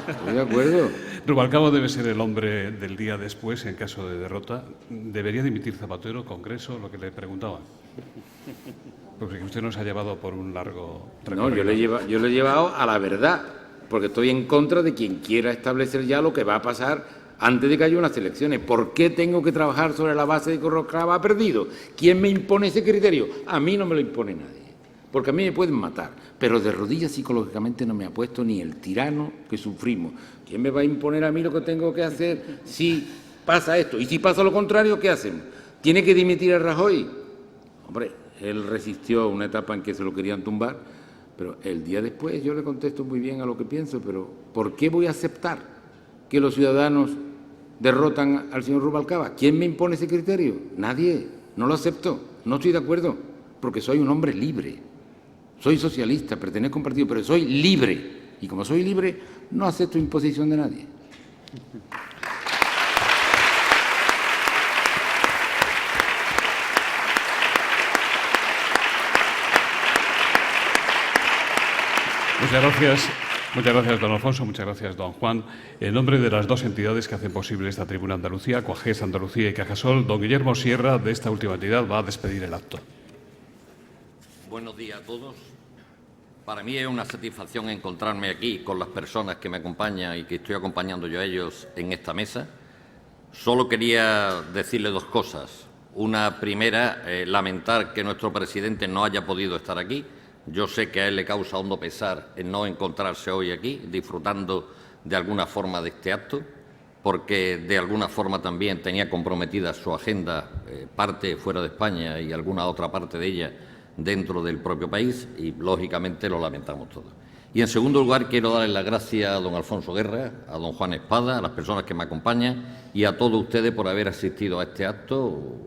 ¿Estoy de acuerdo? Rubalcaba debe ser el hombre del día después en caso de derrota. ¿Debería dimitir Zapatero, Congreso, lo que le preguntaba? Porque usted nos ha llevado por un largo recorrido. No, yo le he llevado a la verdad, porque estoy en contra de quien quiera establecer ya lo que va a pasar antes de que haya unas elecciones. ¿Por qué tengo que trabajar sobre la base de que Rubalcaba ha perdido? ¿Quién me impone ese criterio? A mí no me lo impone nadie. Porque a mí me pueden matar, pero de rodillas psicológicamente no me ha puesto ni el tirano que sufrimos. ¿Quién me va a imponer a mí lo que tengo que hacer si pasa esto? Y si pasa lo contrario, ¿qué hacemos? ¿Tiene que dimitir a Rajoy? Hombre, él resistió una etapa en que se lo querían tumbar, pero el día después yo le contesto muy bien a lo que pienso, pero ¿por qué voy a aceptar que los ciudadanos derrotan al señor Rubalcaba? ¿Quién me impone ese criterio? Nadie, no lo acepto, no estoy de acuerdo, porque soy un hombre libre. Soy socialista, pertenezco a un partido, pero soy libre. Y como soy libre, no acepto imposición de nadie. Muchas gracias, don Alfonso, muchas gracias, don Juan. En nombre de las dos entidades que hacen posible esta tribuna Andalucía, Coages Andalucía y Cajasol, don Guillermo Sierra, de esta última entidad, va a despedir el acto. Buenos días a todos. Para mí es una satisfacción encontrarme aquí con las personas que me acompañan y que estoy acompañando yo a ellos en esta mesa. Solo quería decirle dos cosas. Una primera, lamentar que nuestro presidente no haya podido estar aquí. Yo sé que a él le causa hondo pesar en no encontrarse hoy aquí, disfrutando de alguna forma de este acto, porque de alguna forma también tenía comprometida su agenda, parte fuera de España y alguna otra parte de ella dentro del propio país, y lógicamente lo lamentamos todos. Y en segundo lugar quiero darle las gracias a don Alfonso Guerra, a don Juan Espada, a las personas que me acompañan y a todos ustedes por haber asistido a este acto,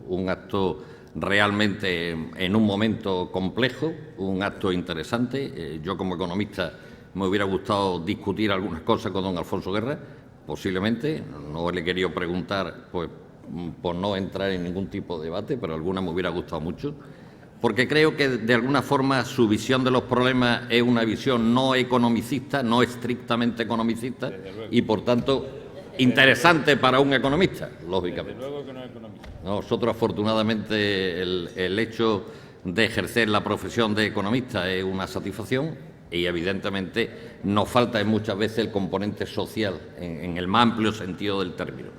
un acto realmente en un momento complejo, un acto interesante. Yo como economista me hubiera gustado discutir algunas cosas con don Alfonso Guerra, posiblemente, no le he querido preguntar pues, por no entrar en ningún tipo de debate, pero alguna me hubiera gustado mucho, porque creo que de alguna forma su visión de los problemas es una visión no economicista, no estrictamente economicista y por tanto interesante para un economista, lógicamente. Nosotros afortunadamente el hecho de ejercer la profesión de economista es una satisfacción y evidentemente nos falta muchas veces el componente social en el más amplio sentido del término,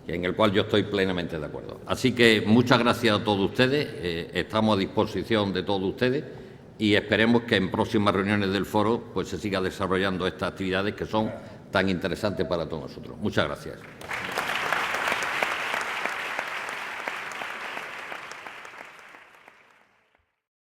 en el cual yo estoy plenamente de acuerdo. Así que muchas gracias a todos ustedes, estamos a disposición de todos ustedes y esperemos que en próximas reuniones del foro pues se siga desarrollando estas actividades que son tan interesantes para todos nosotros. Muchas gracias.